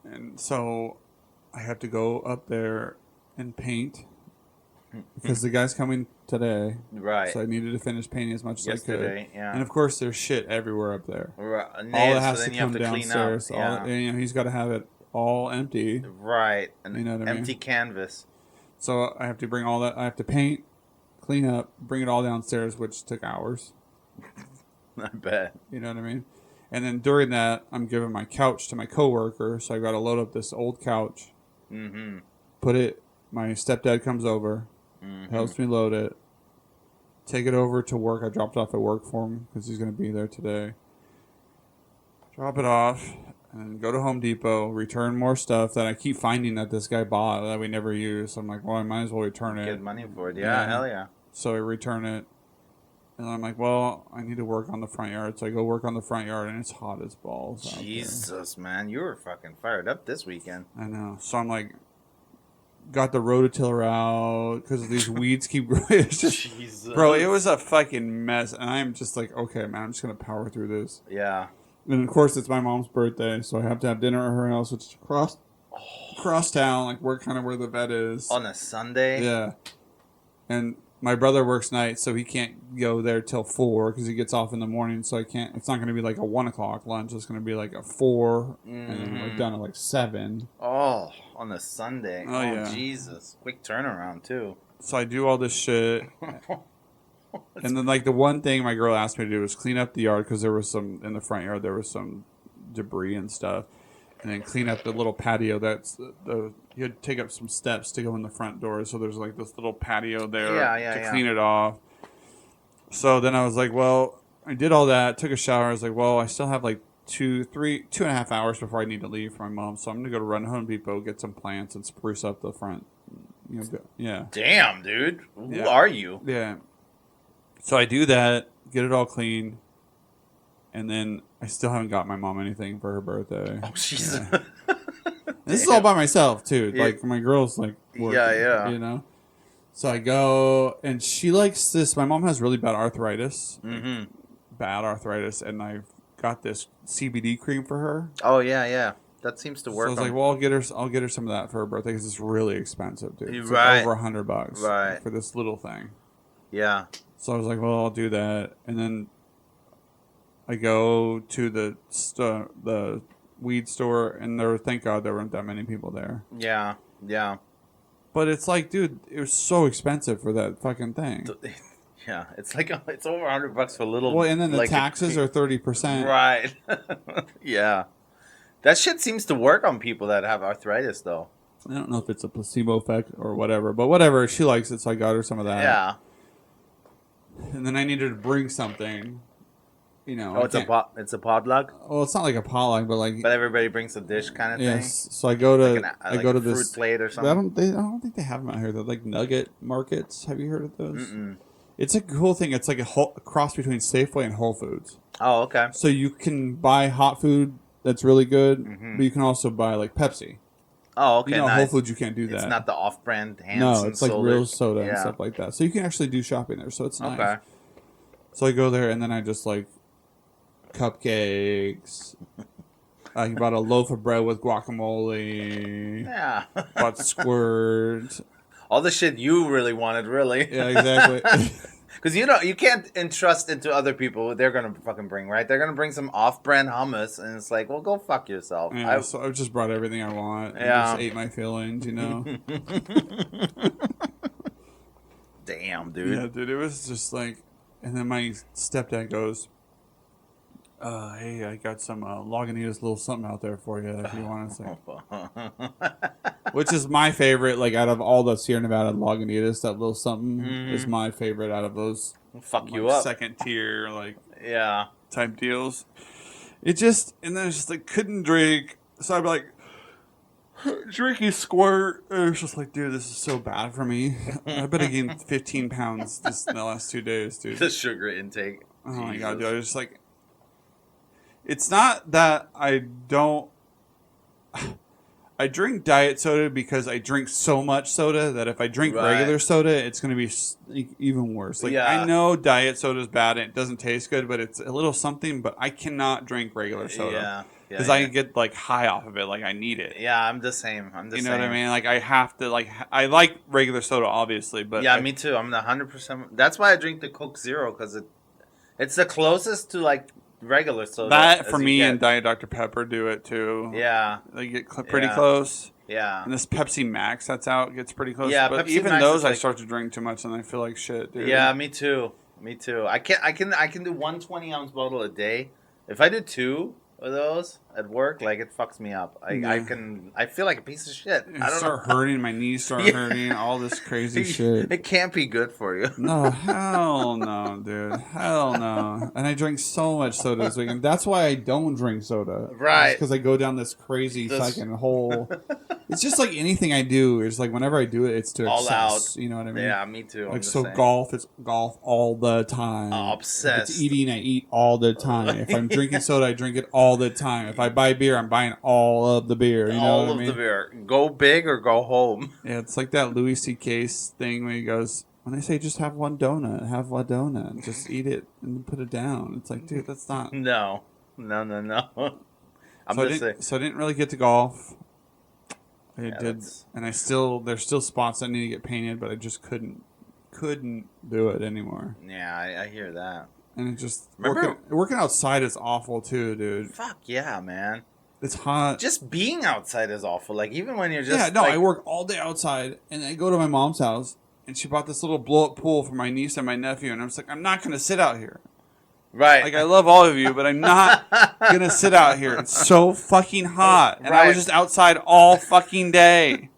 And so I have to go up there and paint because the guy's coming today. Right. So I needed to finish painting as much as I Yesterday, could. yeah. And of course, there's shit everywhere up there. Right. All that has so to then you come have to clean downstairs. up. All, and, he's got to have it all empty. Right. An You know what I mean? empty canvas. So I have to bring all that. I have to paint, clean up, bring it all downstairs, which took hours. I bet. You know what I mean? And then during that, I'm giving my couch to my coworker, so I got to load up this old couch. Mm-hmm. Put it. My stepdad comes over, helps me load it. Take it over to work. I dropped it off at work for him because he's going to be there today. Drop it off, and go to Home Depot. Return more stuff that I keep finding that this guy bought that we never use. So I'm like, well, I might as well return it. Get money for it. Yeah, hell yeah. So I return it. And I'm like, well, I need to work on the front yard. So I go work on the front yard, and it's hot as balls. Jesus, man. You were fucking fired up this weekend. I know. So I'm like, got the rototiller out because these weeds keep growing. It's just, Jesus. bro, it was a fucking mess. And I'm just like, okay, man, I'm just going to power through this. Yeah. And of course, it's my mom's birthday. So I have to have dinner at her house, which is across town, like where the vet is. On a Sunday? Yeah. And my brother works nights, so he can't go there till 4 because he gets off in the morning. So I can't. It's not going to be like a 1 o'clock lunch. It's going to be like a 4, and then we're done at like 7. Oh, on a Sunday. Oh, yeah. Jesus. Quick turnaround, too. So I do all this shit. And then, like, the one thing my girl asked me to do was clean up the yard because there was some, in the front yard, there was some debris and stuff. And then clean up the little patio that's, you had to take up some steps to go in the front door. So there's, like, this little patio there to clean it off. So then I was like, well, I did all that, took a shower. I was like, well, I still have, like, 2.5 hours before I need to leave for my mom. So I'm going to go to Run Home Depot, get some plants, and spruce up the front. You know, yeah. Damn, dude. Who are you? Yeah. So I do that, get it all clean, and then I still haven't got my mom anything for her birthday. Oh, Jesus. Yeah. This is all by myself, too. Yeah. Like, my girl's, like, working, yeah. you know? So I go, and she likes this. My mom has really bad arthritis. Mm-hmm. Bad arthritis, and I've got this CBD cream for her. Oh, yeah. That seems to work. So I was like, well, I'll get her some of that for her birthday because it's really expensive, dude. It's Right. like over $100 for this little thing. Yeah. So I was like, well, I'll do that. And then I go to the weed store, and thank God there weren't that many people there. Yeah. But it's like, dude, it was so expensive for that fucking thing. Yeah, it's like it's over $100 for a little. Well, and then the like, taxes are 30%. Right. Yeah. That shit seems to work on people that have arthritis, though. I don't know if it's a placebo effect or whatever, but whatever. She likes it, so I got her some of that. Yeah. And then I needed to bring something. You know. Oh, it's a potluck. Well, it's not like a potluck, but like. But everybody brings a dish, kind of thing. Yes. So I go to like go to fruit this plate or something. I don't think they have them out here. They're like nugget markets. Have you heard of those? Mm-mm. It's a cool thing. It's like a cross between Safeway and Whole Foods. Oh, okay. So you can buy hot food that's really good, Mm-hmm. but you can also buy like Pepsi. Oh, okay. You know, nice. Whole Foods you can't do that. It's not the off-brand Hanson. No, it's like soda. real soda and Yeah. stuff like that. So you can actually do shopping there. So it's nice. Okay. So I go there, and then I just like cupcakes. I bought a loaf of bread with guacamole. Yeah. Bought Squirt. All the shit you really wanted, really. Yeah, exactly. Because you can't entrust into other people what they're gonna fucking bring, right? They're gonna bring some off-brand hummus, and it's like, well, go fuck yourself. Yeah, so I just brought everything I want. And Yeah. just ate my feelings, you know. Damn, dude. Yeah, dude, it was just like, and then my stepdad goes, "Hey, I got some Lagunitas little something out there for you if you want to say." Which is my favorite, like out of all the Sierra Nevada Lagunitas, that little something is my favorite out of those. Fuck like, you up. second tier, like Yeah. type deals. It just, and then it's just like couldn't drink, so I'd be like drinking Squirt, and it's just like, dude, this is so bad for me. I bet I gained 15 pounds in the last 2 days, dude. The sugar intake. Oh my Jesus. god, dude! I was just like, it's not that I don't. I drink diet soda because I drink so much soda that if I drink Right. regular soda, it's going to be even worse. Like, Yeah. I know diet soda is bad and it doesn't taste good, but it's a little something. But I cannot drink regular soda Yeah. because I get like high off of it. Like I need it. Yeah, I'm the same. You know what I mean? Like I have to. Like I like regular soda, obviously, but Yeah, me too. I'm the 100%. That's why I drink the Coke Zero, because it's the closest to like regular soda. that as for you me get. and Diet Dr Pepper do it too. Yeah. They get pretty Yeah. close. Yeah. And this Pepsi Max that's out gets pretty close. Yeah, but Pepsi even Max those is I like- start to drink too much and I feel like shit, dude. Yeah, me too. Me too. I can do 120-ounce bottle a day. If I do 2 of those at work, like it fucks me up. I feel like a piece of shit. I start hurting, my knees start Yeah. hurting, all this crazy shit. It can't be good for you. No, hell no, dude. Hell no. And I drink so much soda this weekend. That's why I don't drink soda. Right. Because I go down this crazy fucking hole. It's just like anything I do. It's like whenever I do it, it's to All excess. out. You know what I mean? Yeah, me too. I'm Like the so, same. golf is golf all the time. Obsessed. If it's eating, I eat all the time. If I'm drinking soda, I drink it all the time. If I buy beer, I'm buying all of the beer. You know All what I of mean? the beer. Go big or go home. Yeah, it's like that Louis C.K. thing where he goes, when they say just have one donut, have one donut. Just eat it and put it down. It's like, dude, that's not. No. I'm just saying. So I didn't really get to golf. I did, that's- and there's still spots that need to get painted, but I just couldn't do it anymore. Yeah, I hear that. And it just Remember- working outside is awful too, dude. Fuck yeah, man. It's hot. Just being outside is awful. Like, even when you're just... Yeah, no, like, I work all day outside, and I go to my mom's house, and she bought this little blow-up pool for my niece and my nephew, and I'm just like, I'm not going to sit out here. Right. Like, I love all of you, but I'm not going to sit out here. It's so fucking hot. And I Right. was just outside all fucking day.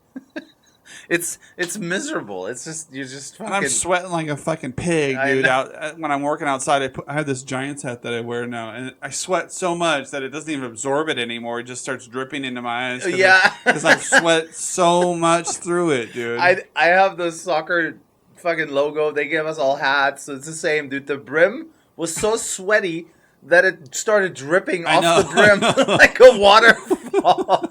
It's miserable. It's just... You're just fucking... And I'm sweating like a fucking pig, I dude. know. Out when I'm working outside, I have this Giants hat that I wear now, and I sweat so much that it doesn't even absorb it anymore. It just starts dripping into my eyes. Yeah. Because I've sweat so much through it, dude. I have the soccer fucking logo. They gave us all hats. So it's the same, dude. The brim was so sweaty that it started dripping I off know. the brim like a waterfall.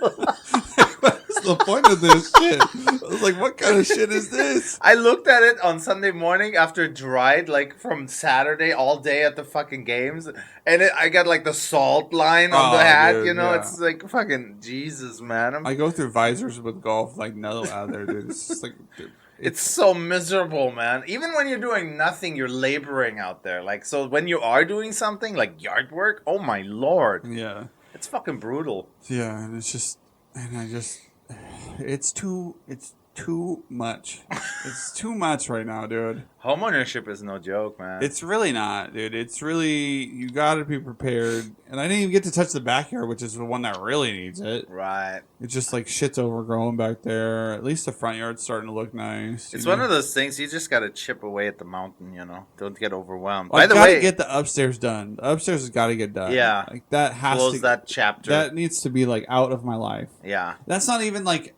What's the point of this shit? I was like, what kind of shit is this? I looked at it on Sunday morning after it dried, like from Saturday all day at the fucking games, and I got like the salt line on Oh, the hat. dude, You know, yeah. it's like fucking Jesus, man. I go through visors with golf like no other, dude. It's just like, dude, It's so miserable, man. Even when you're doing nothing, you're laboring out there. Like, so when you are doing something like yard work, oh my lord, yeah. it's fucking brutal. Yeah, and it's too much. It's too much right now, dude. Homeownership is no joke, man. It's really not, dude. It's really, you gotta be prepared. And I didn't even get to touch the backyard, which is the one that really needs it. right. It's just like shit's overgrown back there. At least the front yard's starting to look nice. It's one of those things you just gotta chip away at the mountain, you know. Don't get overwhelmed. Well, By the gotta way, get the upstairs done. The upstairs has got to get done. Yeah. like that has close to. that chapter. That needs to be like out of my life. yeah. That's not even like.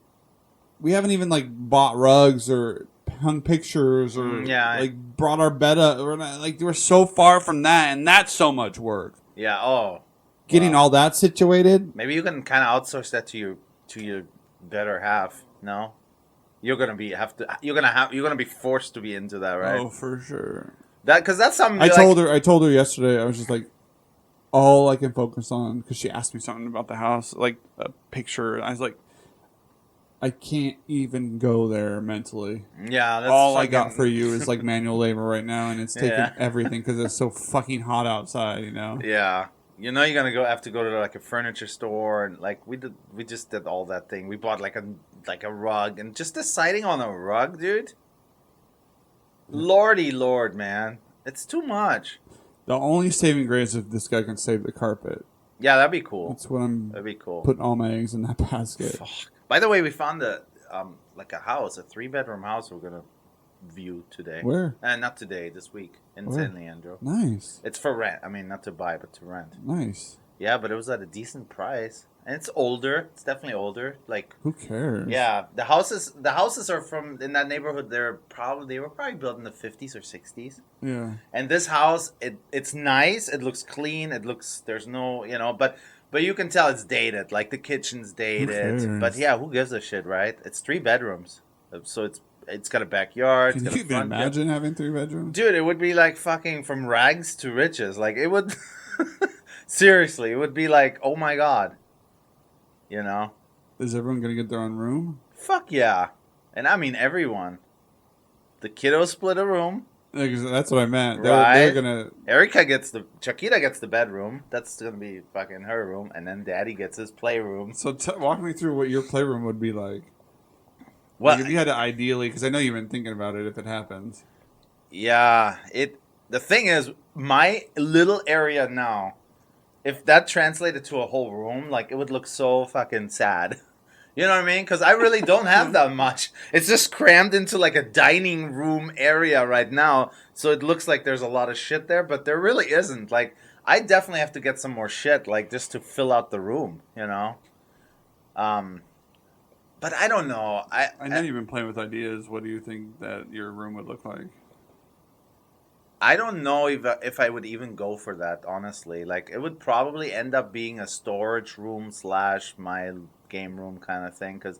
We haven't even like bought rugs or hung pictures or Yeah. like brought our bed up. We're not, like we're so far from that, and that's so much work. Yeah. Oh. Getting Wow. all that situated. Maybe you can kind of outsource that to your better half. No. You're gonna be forced to be into that, right? Oh, for sure. Because that's something I told her yesterday. I was just like, all I can focus on, because she asked me something about the house, like a picture. I was like, I can't even go there mentally. Yeah, that's All I fucking- got for you is like manual labor right now, and it's taking Yeah. everything because it's so fucking hot outside. You know. Yeah, you know you're gonna have to go to like a furniture store, and like we just did all that thing. We bought like a rug, and just deciding on a rug, dude. Lordy Lord, man, it's too much. The only saving grace is if this guy can save the carpet. Yeah, that'd be cool. That's what I'm That'd be cool. putting all my eggs in that basket. Fuck. By the way, we found a house, a 3-bedroom house. We're gonna view today. Where? Not today. This week in Where? San Leandro. Nice, It's for rent. I mean, not to buy, but to rent. nice. Yeah, but it was at a decent price, and it's older. It's definitely older. Like, Who cares? yeah, the houses are from in that neighborhood. They were probably built in the 50s or 60s. Yeah. And this house, it's nice. It looks clean. There's no, but you can tell it's dated. Like the kitchen's dated. cares? But yeah, who gives a shit, right? It's 3 bedrooms, so it's got a backyard. Can It's you got a even front yard. imagine having 3 bedrooms? Dude, it would be like fucking from rags to riches. Like it would. Seriously, it would be like, oh my god. Is everyone gonna get their own room? Fuck yeah. And I mean everyone. The kiddos split a room. Like, that's what I meant. Right. They're gonna. Chiquita gets the bedroom. That's gonna be fucking her room. And then daddy gets his playroom. So walk me through what your playroom would be like. Well, Like if you had to ideally, because I know you've been thinking about it if it happens. yeah, the thing is, my little area now, if that translated to a whole room, like it would look so fucking sad. You know what I mean? Because I really don't have that much. It's just crammed into like a dining room area right now. So it looks like there's a lot of shit there, but there really isn't. Like, I definitely have to get some more shit, like just to fill out the room, But But I don't know. I know you've been playing with ideas. What do you think that your room would look like? I don't know if I would even go for that, honestly. Like, it would probably end up being a storage room / my game room kind of thing. Because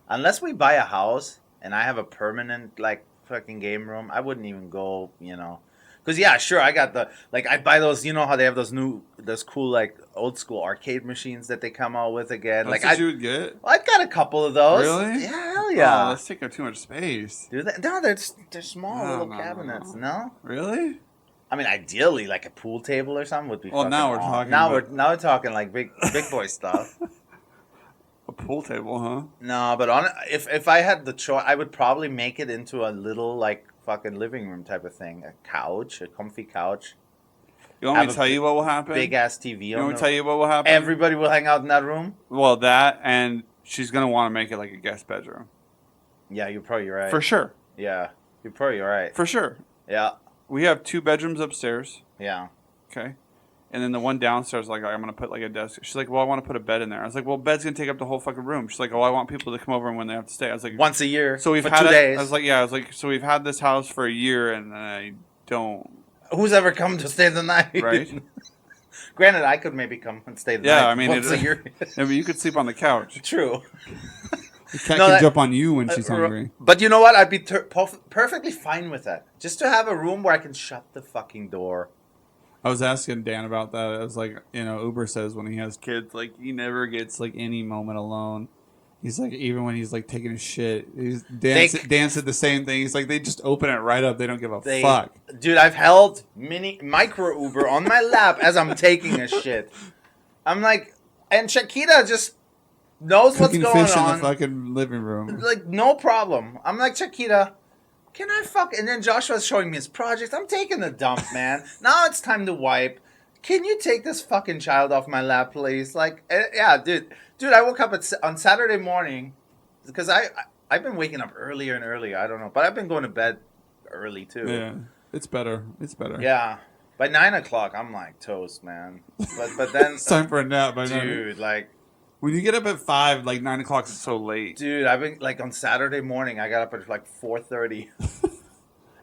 unless we buy a house and I have a permanent, like, fucking game room, I wouldn't even go, you know. Because, yeah, sure, I got I buy those, you know how they have those cool, like, old school arcade machines that they come out with again. That's like, what you would get? I got a couple of those. Really? Yeah, hell yeah. Oh, that's taking up too much space. Do they? No, they're small little No. cabinets. No? Really? I mean, ideally, like a pool table or something would be. Well, fucking now we're awesome. talking Now about- we're talking like big boy stuff. A pool table, huh? No, but if I had the choice, I would probably make it into a little like fucking living room type of thing. A couch, a comfy couch, You want me Have to a tell you what will happen? big ass TV. You want me to tell you what will happen? Everybody will hang out in that room. Well, that, and she's going to want to make it like a guest bedroom. Yeah, you're probably right. For sure. Yeah, you're probably right. For sure. Yeah, We have 2 bedrooms upstairs. yeah. Okay. And then the one downstairs, like, I'm going to put, like, a desk. She's like, well, I want to put a bed in there. I was like, well, bed's going to take up the whole fucking room. She's like, oh, I want people to come over when they have to stay. I was like, Once a year. so we've for had 2 it. days. I was like, so we've had this house for a year, and I don't, Who's ever come to stay the night? right? Granted, I could maybe come and stay the Yeah, night. I mean, once a year. I mean, you could sleep on the couch. True. The cat No, can that- jump on you when she's hungry. But you know what? I'd be perfectly fine with that. Just to have a room where I can shut the fucking door. I was asking Dan about that. I was like, you know, Uber says when he has kids, like, he never gets, like, any moment alone. He's like, even when he's, like, taking a shit. Dan said the same thing. He's like, they just open it right up. They don't give a fuck. Dude, I've held micro Uber on my lap as I'm taking a shit. I'm like, and Shakira just knows Cooking what's going fish on. in the fucking living room. Like, no problem. I'm like, Shakira, can I fuck? And then Joshua's showing me his project. I'm taking the dump, man. Now it's time to wipe. Can you take this fucking child off my lap, please? Like, yeah, dude. Dude, I woke up on Saturday morning because I've been waking up earlier and earlier. I don't know. But I've been going to bed early, too. Yeah, it's better. It's better. Yeah. By 9 o'clock, I'm like toast, man. But then, It's time for a nap. By dude, like, when you get up at 5, like 9 o'clock is so late. dude, I've been like on Saturday morning. I got up at like 4:30,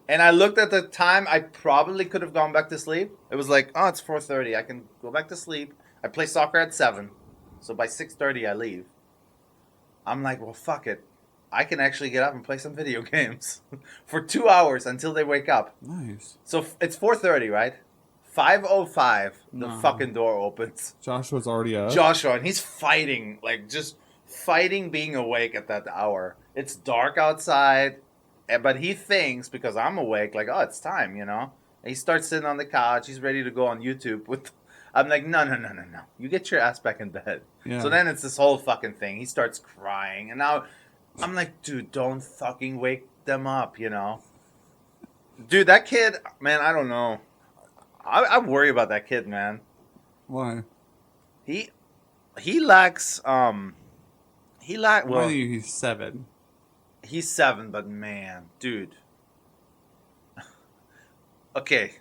and I looked at the time. I probably could have gone back to sleep. It was like, oh, it's 4:30. I can go back to sleep. I play soccer at 7, so by 6:30 I leave. I'm like, well, fuck it. I can actually get up and play some video games for 2 hours until they wake up. Nice. So it's 4:30, right? 5:05, the No. fucking door opens. Joshua's already up. Joshua, and he's fighting, like just fighting being awake at that hour. It's dark outside, but he thinks because I'm awake, like, oh, it's time, you know. And he starts sitting on the couch. He's ready to go on YouTube with. I'm like, no. You get your ass back in bed. Yeah. So then it's this whole fucking thing. He starts crying, and now I'm like, dude, don't fucking wake them up, you know. Dude, that kid, man, I don't know. I worry about that kid, man. Why? He lacks well, He's 7. he's 7, but man, dude. Okay.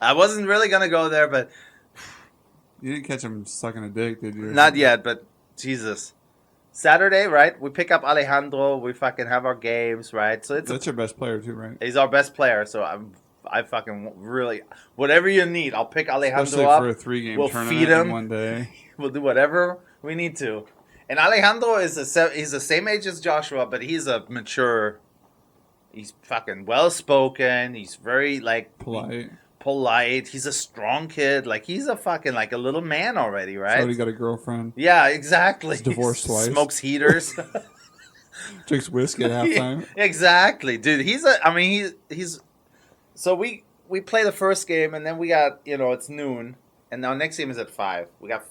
I wasn't really gonna go there, but You didn't catch him sucking a dick, did you? not yet, but Jesus. Saturday, right? We pick up Alejandro, we fucking have our games, right? So That's your best player too, right? he's our best player, so I fucking really whatever you need, I'll pick Alejandro Especially up. for a 3-game We'll tournament feed him. in one day. We'll do whatever we need to. And Alejandro is he's the same age as Joshua, but he's a mature. He's fucking well spoken. He's very like Polite. He's a strong kid. Like he's a fucking like a little man already, right? So he got a girlfriend. Yeah, exactly. He's divorced twice. Smokes heaters. Drinks whiskey at halftime. Exactly, dude. He's. So we play the first game, and then we got it's noon, and our next game is at 5. We got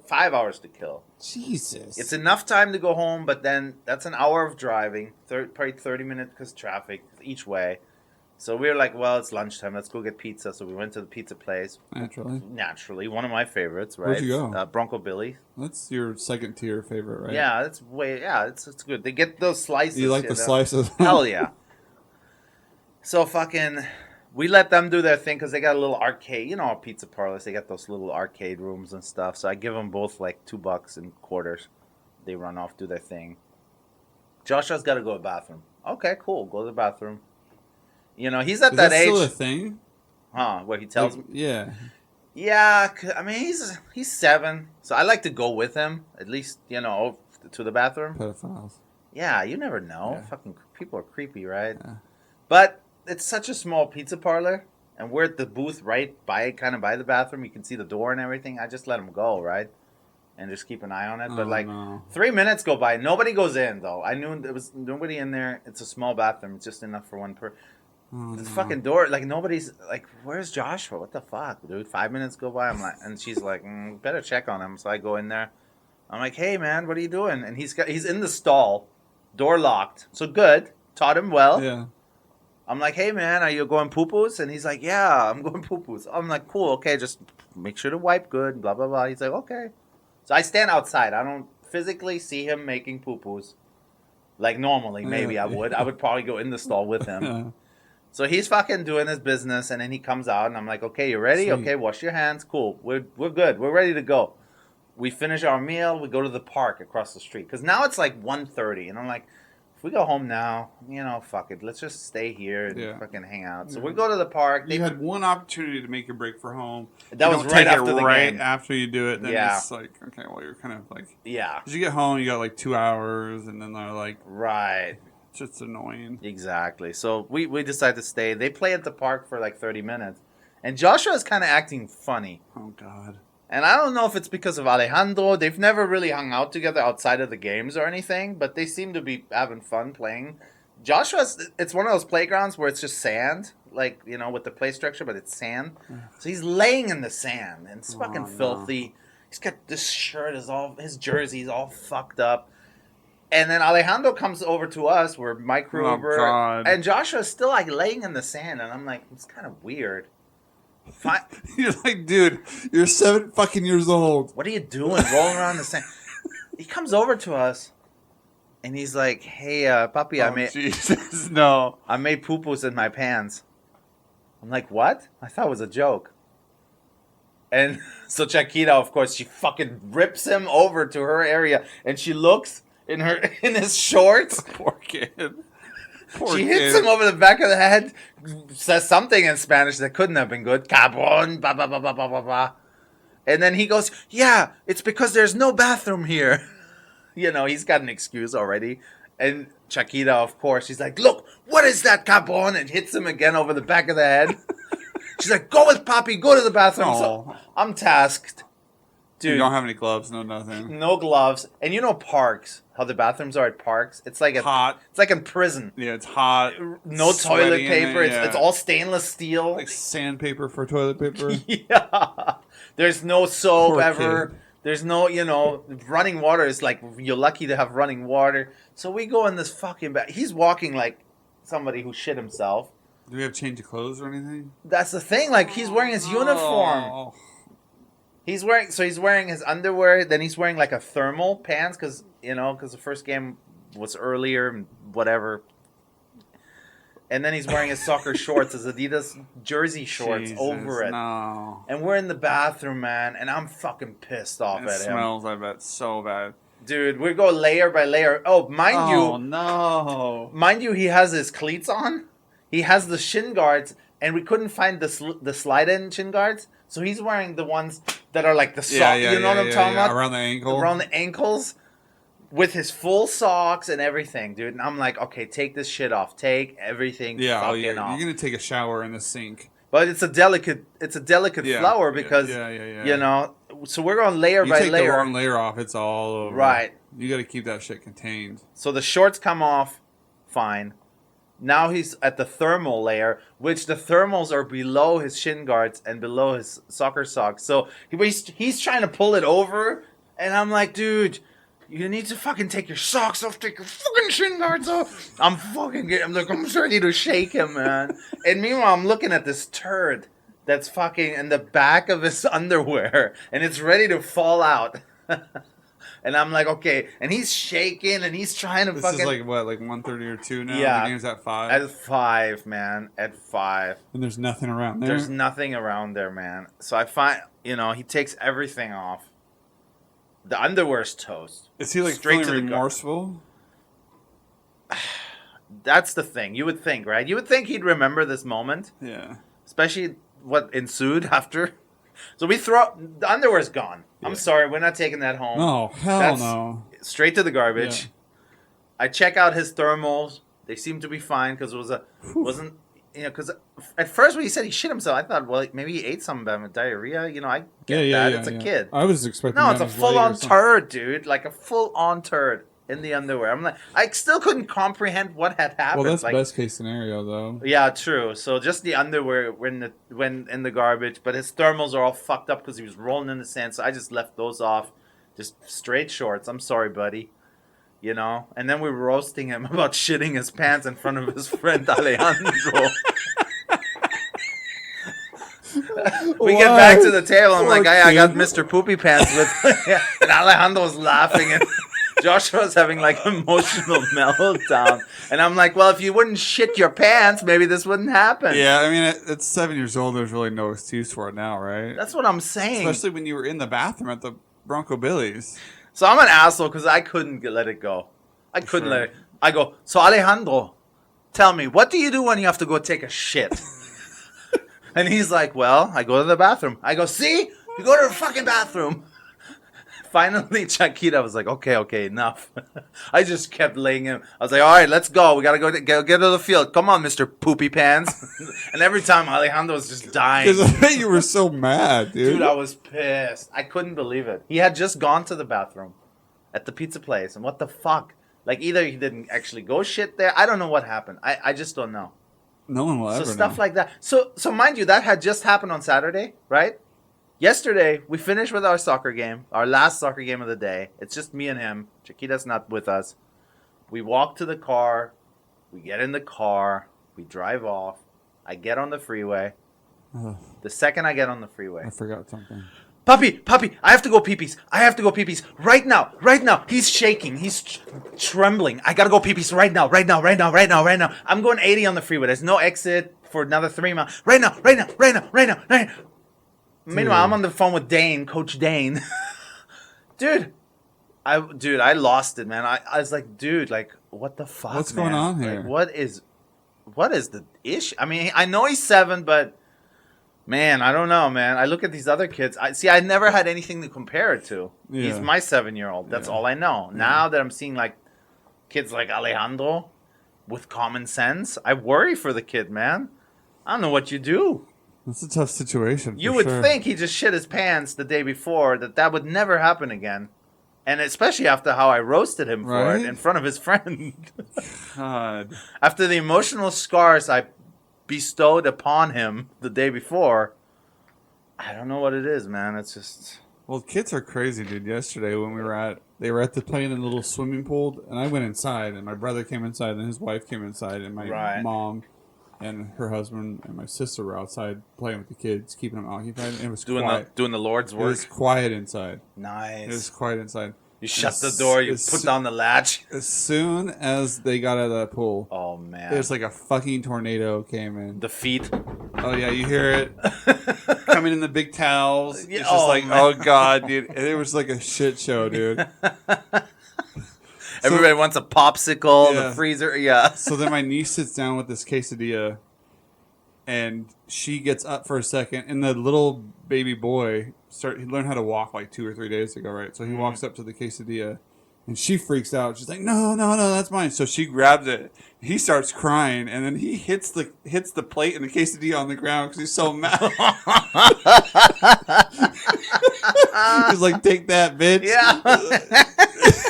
5 hours to kill. Jesus. It's enough time to go home, but then that's an hour of driving, probably 30 minutes because traffic each way. So we were like, well, it's lunchtime. Let's go get pizza. So we went to the pizza place. Naturally, one of my favorites, right? Where'd you go? Bronco Billy. That's your second tier favorite, right? Yeah, it's good. They get those slices. You like the slices? Hell yeah. So fucking, we let them do their thing because they got a little arcade. You know, pizza parlors, they got those little arcade rooms and stuff. So I give them both like $2 in quarters. They run off, do their thing. Joshua's got to go to the bathroom. Okay, cool. Go to the bathroom. You know, he's at Is that that age. still a thing? Huh? Where he tells me. Yeah. Yeah, I mean, he's 7, so I like to go with him, at least, you know, to the bathroom. Pedophiles. Yeah, you never know. Yeah. Fucking people are creepy, right? Yeah. But it's such a small pizza parlor, and we're at the booth right kind of by the bathroom. You can see the door and everything. I just let him go, right? And just keep an eye on it. But like, no. 3 minutes go by. Nobody goes in, though. I knew there was nobody in there. It's a small bathroom. It's just enough for one person. The fucking door, like, nobody's, like, where's Joshua? What the fuck, dude? 5 minutes go by, I'm like, and she's like, better check on him. So I go in there. I'm like, hey, man, what are you doing? And he's in the stall, door locked. So good, taught him well. Yeah. I'm like, hey, man, are you going poo-poos? And he's like, yeah, I'm going poo-poos. I'm like, cool, okay, just make sure to wipe good, blah, blah, blah. He's like, okay. So I stand outside. I don't physically see him making poo-poos. Like, normally, maybe I would. I would probably go in the stall with him. So he's fucking doing his business, and then he comes out, and I'm like, okay, you ready? Sweet. Okay, wash your hands. Cool. We're good. We're ready to go. We finish our meal. We go to the park across the street. Because now it's like 1:30, and I'm like, if we go home now, you know, fuck it. Let's just stay here and fucking hang out. So we go to the park. You had one opportunity to make your break for home. That you was don't right take after it the right game. after you do it. Then it's like, okay, well, you're kind of like... Yeah. Because you get home, you got like 2 hours, and then they're like... Right. It's just annoying. Exactly. So we decided to stay. They play at the park for like 30 minutes. And Joshua is kind of acting funny. Oh, God. And I don't know if it's because of Alejandro. They've never really hung out together outside of the games or anything, but they seem to be having fun playing. Joshua's, it's one of those playgrounds where it's just sand, like, you know, with the play structure, but it's sand. So he's laying in the sand, and it's fucking filthy. He's got this shirt, his jersey's all fucked up. And then Alejandro comes over to us, we're micro Uber, and Joshua's still like laying in the sand, and I'm like, it's kind of weird. You're like, dude, you're 7 fucking years old. What are you doing, rolling around in the sand? He comes over to us, and he's like, hey, puppy, Jesus, no. I made poo-poos in my pants. I'm like, what? I thought it was a joke. And so Chiquita, of course, she fucking rips him over to her area, and she looks in his shorts. Poor kid. She hits him over the back of the head, says something in Spanish that couldn't have been good. Cabron, ba ba ba ba ba ba ba. And then he goes, yeah, it's because there's no bathroom here. You know, he's got an excuse already. And Chiquita, of course, she's like, look, what is that, Cabron? And hits him again over the back of the head. She's like, go with Papi, go to the bathroom. So I'm tasked. Dude, you don't have any gloves, no nothing. No gloves. And you know parks, how the bathrooms are at parks? It's like hot. It's like in prison. Yeah, it's hot. No toilet paper. Yeah. It's all stainless steel. Like sandpaper for toilet paper. Yeah. There's no soap Poor ever. kid. There's no, you know, running water is like, you're lucky to have running water. So we go in this fucking he's walking like somebody who shit himself. Do we have change of clothes or anything? That's the thing. Like, he's wearing his uniform. He's wearing his underwear. Then he's wearing like a thermal pants because the first game was earlier and whatever. And then he's wearing his soccer shorts, his Adidas jersey shorts over it. No. And we're in the bathroom, man, and I'm fucking pissed off at him. It smells, I bet, so bad. Dude, we go layer by layer. Oh, mind you, he has his cleats on. He has the shin guards, and we couldn't find the slide-in shin guards. So he's wearing the ones that are like the sock. You know what I'm talking about? Around the ankle. Around the ankles. With his full socks and everything, dude. And I'm like, okay, take this shit off. Take everything fucking off. You're going to take a shower in the sink. But it's a delicate flower because, you know, so we're going layer by layer. You take the wrong layer off, it's all over. Right. You got to keep that shit contained. So the shorts come off, fine. Now he's at the thermal layer, which the thermals are below his shin guards and below his soccer socks. So he's trying to pull it over, and I'm like, dude, you need to fucking take your socks off, take your fucking shin guards off. I'm ready to shake him, man. And meanwhile, I'm looking at this turd that's fucking in the back of his underwear, and it's ready to fall out. And I'm like, okay. And he's shaking, and he's trying to this fucking... This is like, what, like 1:30 or 2 now? Yeah. The game's at 5? At 5, man. At 5. And there's nothing around there? There's nothing around there, man. So I find, he takes everything off. The underwear's toast. Is he like Straight feeling to the gar- remorseful? That's the thing. You would think, right? You would think he'd remember this moment, Yeah. especially what ensued after. So the underwear's gone. Yeah. I'm sorry, we're not taking that home. No, hell That's no. Straight to the garbage. Yeah. I check out his thermals. They seem to be fine because it wasn't, because at first when he said he shit himself, I thought, well, maybe he ate something bad with diarrhea. I get that. It's a kid. I was expecting. No, that it's a in his leg or full-on something. turd, dude. Like a full-on turd in the underwear. I'm like, I still couldn't comprehend what had happened. Well, that's like, best case scenario, though. yeah, true. So just the underwear went in the garbage, but his thermals are all fucked up because he was rolling in the sand. So I just left those off, just straight shorts. I'm sorry, buddy. And then we were roasting him about shitting his pants in front of his friend Alejandro. We get back to the table. I'm like, I got Mr. Poopy Pants with me. And Alejandro's laughing. And Joshua's having like emotional meltdown. And I'm like, well, if you wouldn't shit your pants, maybe this wouldn't happen. Yeah, I mean, at 7 years old, there's really no excuse for it now, right? That's what I'm saying. Especially when you were in the bathroom at the Bronco Billy's. So I'm an asshole because I couldn't let it go. I couldn't let it. I go, so Alejandro, tell me, what do you do when you have to go take a shit? And he's like, well, I go to the bathroom. I go, see? You go to the fucking bathroom. Finally, Chiquita was like, okay, enough. I just kept laying him. I was like, all right, let's go. We got to get to the field. Come on, Mr. Poopy Pants. And every time Alejandro was just dying. Because I bet you were so mad, dude. Dude, I was pissed. I couldn't believe it. He had just gone to the bathroom at the pizza place. And what the fuck? Like, either he didn't actually go shit there. I don't know what happened. I just don't know. No one will ever So stuff know. like that. So mind you, that had just happened on Saturday, right? Yesterday, we finished with our soccer game, our last soccer game of the day. It's just me and him. Chiquita's not with us. We walk to the car. We get in the car. We drive off. I get on the freeway. Ugh, The second I get on the freeway, I forgot something. Puppy, I have to go pee-pees. Right now. He's shaking. He's trembling. I gotta go pee-pees right now. I'm going 80 on the freeway. There's no exit for another 3 miles. Right now. Meanwhile, I'm on the phone with Dane, Coach Dane. Dude, I lost it, man. I was like, dude, like, what the fuck, What's man? going on here? Like, what is the issue? I mean, I know he's 7, but man, I don't know, man. I look at these other kids. I never had anything to compare it to. Yeah. He's my 7-year-old. That's Yeah. all I know. Now that I'm seeing like kids like Alejandro with common sense, I worry for the kid, man. I don't know what you do. That's a tough situation. You for would sure. think he just shit his pants the day before, that would never happen again. And especially after how I roasted him for Right? it in front of his friend. God. After the emotional scars I bestowed upon him the day before, I don't know what it is, man. It's just... Well, kids are crazy, dude. Yesterday when they were at the playing in the little swimming pool, and I went inside, and my brother came inside, and his wife came inside, and my Right. mom and her husband and my sister were outside playing with the kids, keeping them occupied. And it was quiet. doing the Lord's It work. was quiet inside. Nice. It was quiet inside. You shut the As- door, you as put soo- down the latch. As soon as they got out of that pool, Oh, man. there's like a fucking tornado came in. The feet. Oh yeah, you hear it coming in the big towels. Yeah, It's just oh, like, man. oh god, dude. And it was like a shit show, dude. Everybody wants a popsicle, Yeah. the freezer. Yeah. So then my niece sits down with this quesadilla, and she gets up for a second, and the little baby boy he learned how to walk like 2 or 3 days ago, right? So he walks up to the quesadilla, and she freaks out. She's like, no, that's mine. So she grabs it. He starts crying, and then he hits the plate and the quesadilla on the ground because he's so mad. He's like, take that, bitch. Yeah.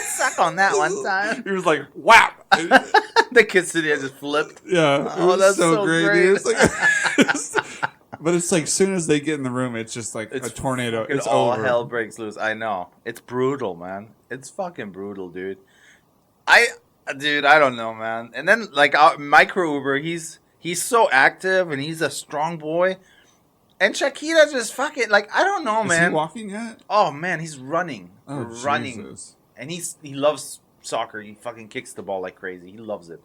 Suck on that one time. He was like, whap. The quesadilla just flipped. Yeah. It Oh, was that's so so great. great. Dude. It's like, but it's like, soon as they get in the room, it's just like a tornado. It's all over. hell breaks loose. I know. It's brutal, man. It's fucking brutal, dude. Dude, I don't know, man. And then like Micro Uber, he's so active and he's a strong boy. And Shakira just fucking like, I don't know, Is man. he walking yet? Oh man, he's running. Oh, running. Jesus. And he loves soccer. He fucking kicks the ball like crazy. He loves it.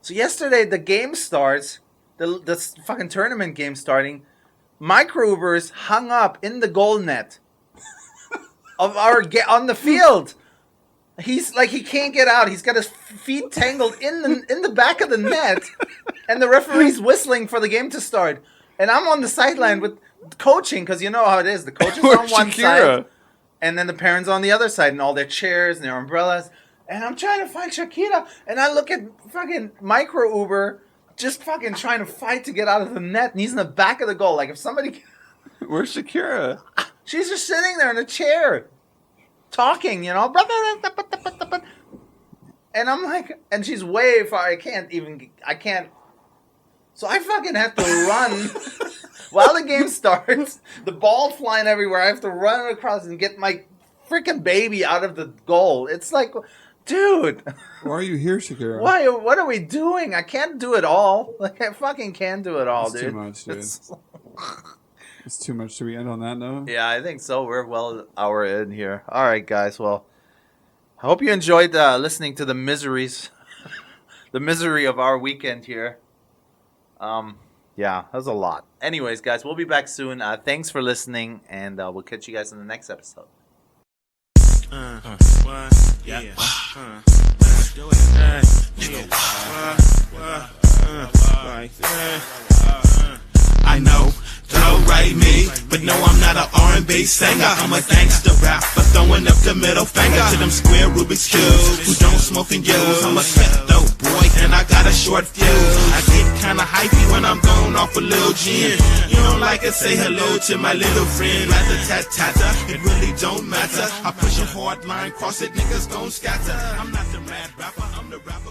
So yesterday the game starts, the fucking tournament game starting. Micro Ubers hung up in the goal net. of our on the field. He's like, he can't get out. He's got his feet tangled in the back of the net, and the referee's whistling for the game to start. And I'm on the sideline with coaching, because you know how it is. The coach is on one side, and then the parents on the other side, and all their chairs and their umbrellas. And I'm trying to find Shakira, and I look at fucking Micro Uber just fucking trying to fight to get out of the net, and he's in the back of the goal. Like, if somebody... Where's Shakira? She's just sitting there in a chair, talking, you know. And I'm like, and she's way far. I can't. So I fucking have to run while the game starts. The ball flying everywhere. I have to run across and get my freaking baby out of the goal. It's like, dude. Why are you here, Shakira? Why? What are we doing? I can't do it all. Like, I fucking can't do it all, It's dude. too much, dude. It's too much. Should we end on that note? Yeah, I think so. We're well hour in here. All right, guys. Well, I hope you enjoyed listening to the miseries, the misery of our weekend here. Yeah, that was a lot. Anyways, guys, we'll be back soon. Thanks for listening, and we'll catch you guys in the next episode. I know, don't write me, but no, I'm not an R&B singer. I'm a gangster rapper, throwing up the middle finger to them square Rubik's Cubes who don't smoke and use. I'm a klepto boy, and I got a short fuse. I get kinda hypey when I'm going off a little gin. You don't like it, say hello to my little friend. Rat-a-tat-tat-ta, it really don't matter. I push a hard line, cross it, niggas gon' scatter. I'm not the mad rapper, I'm the rapper.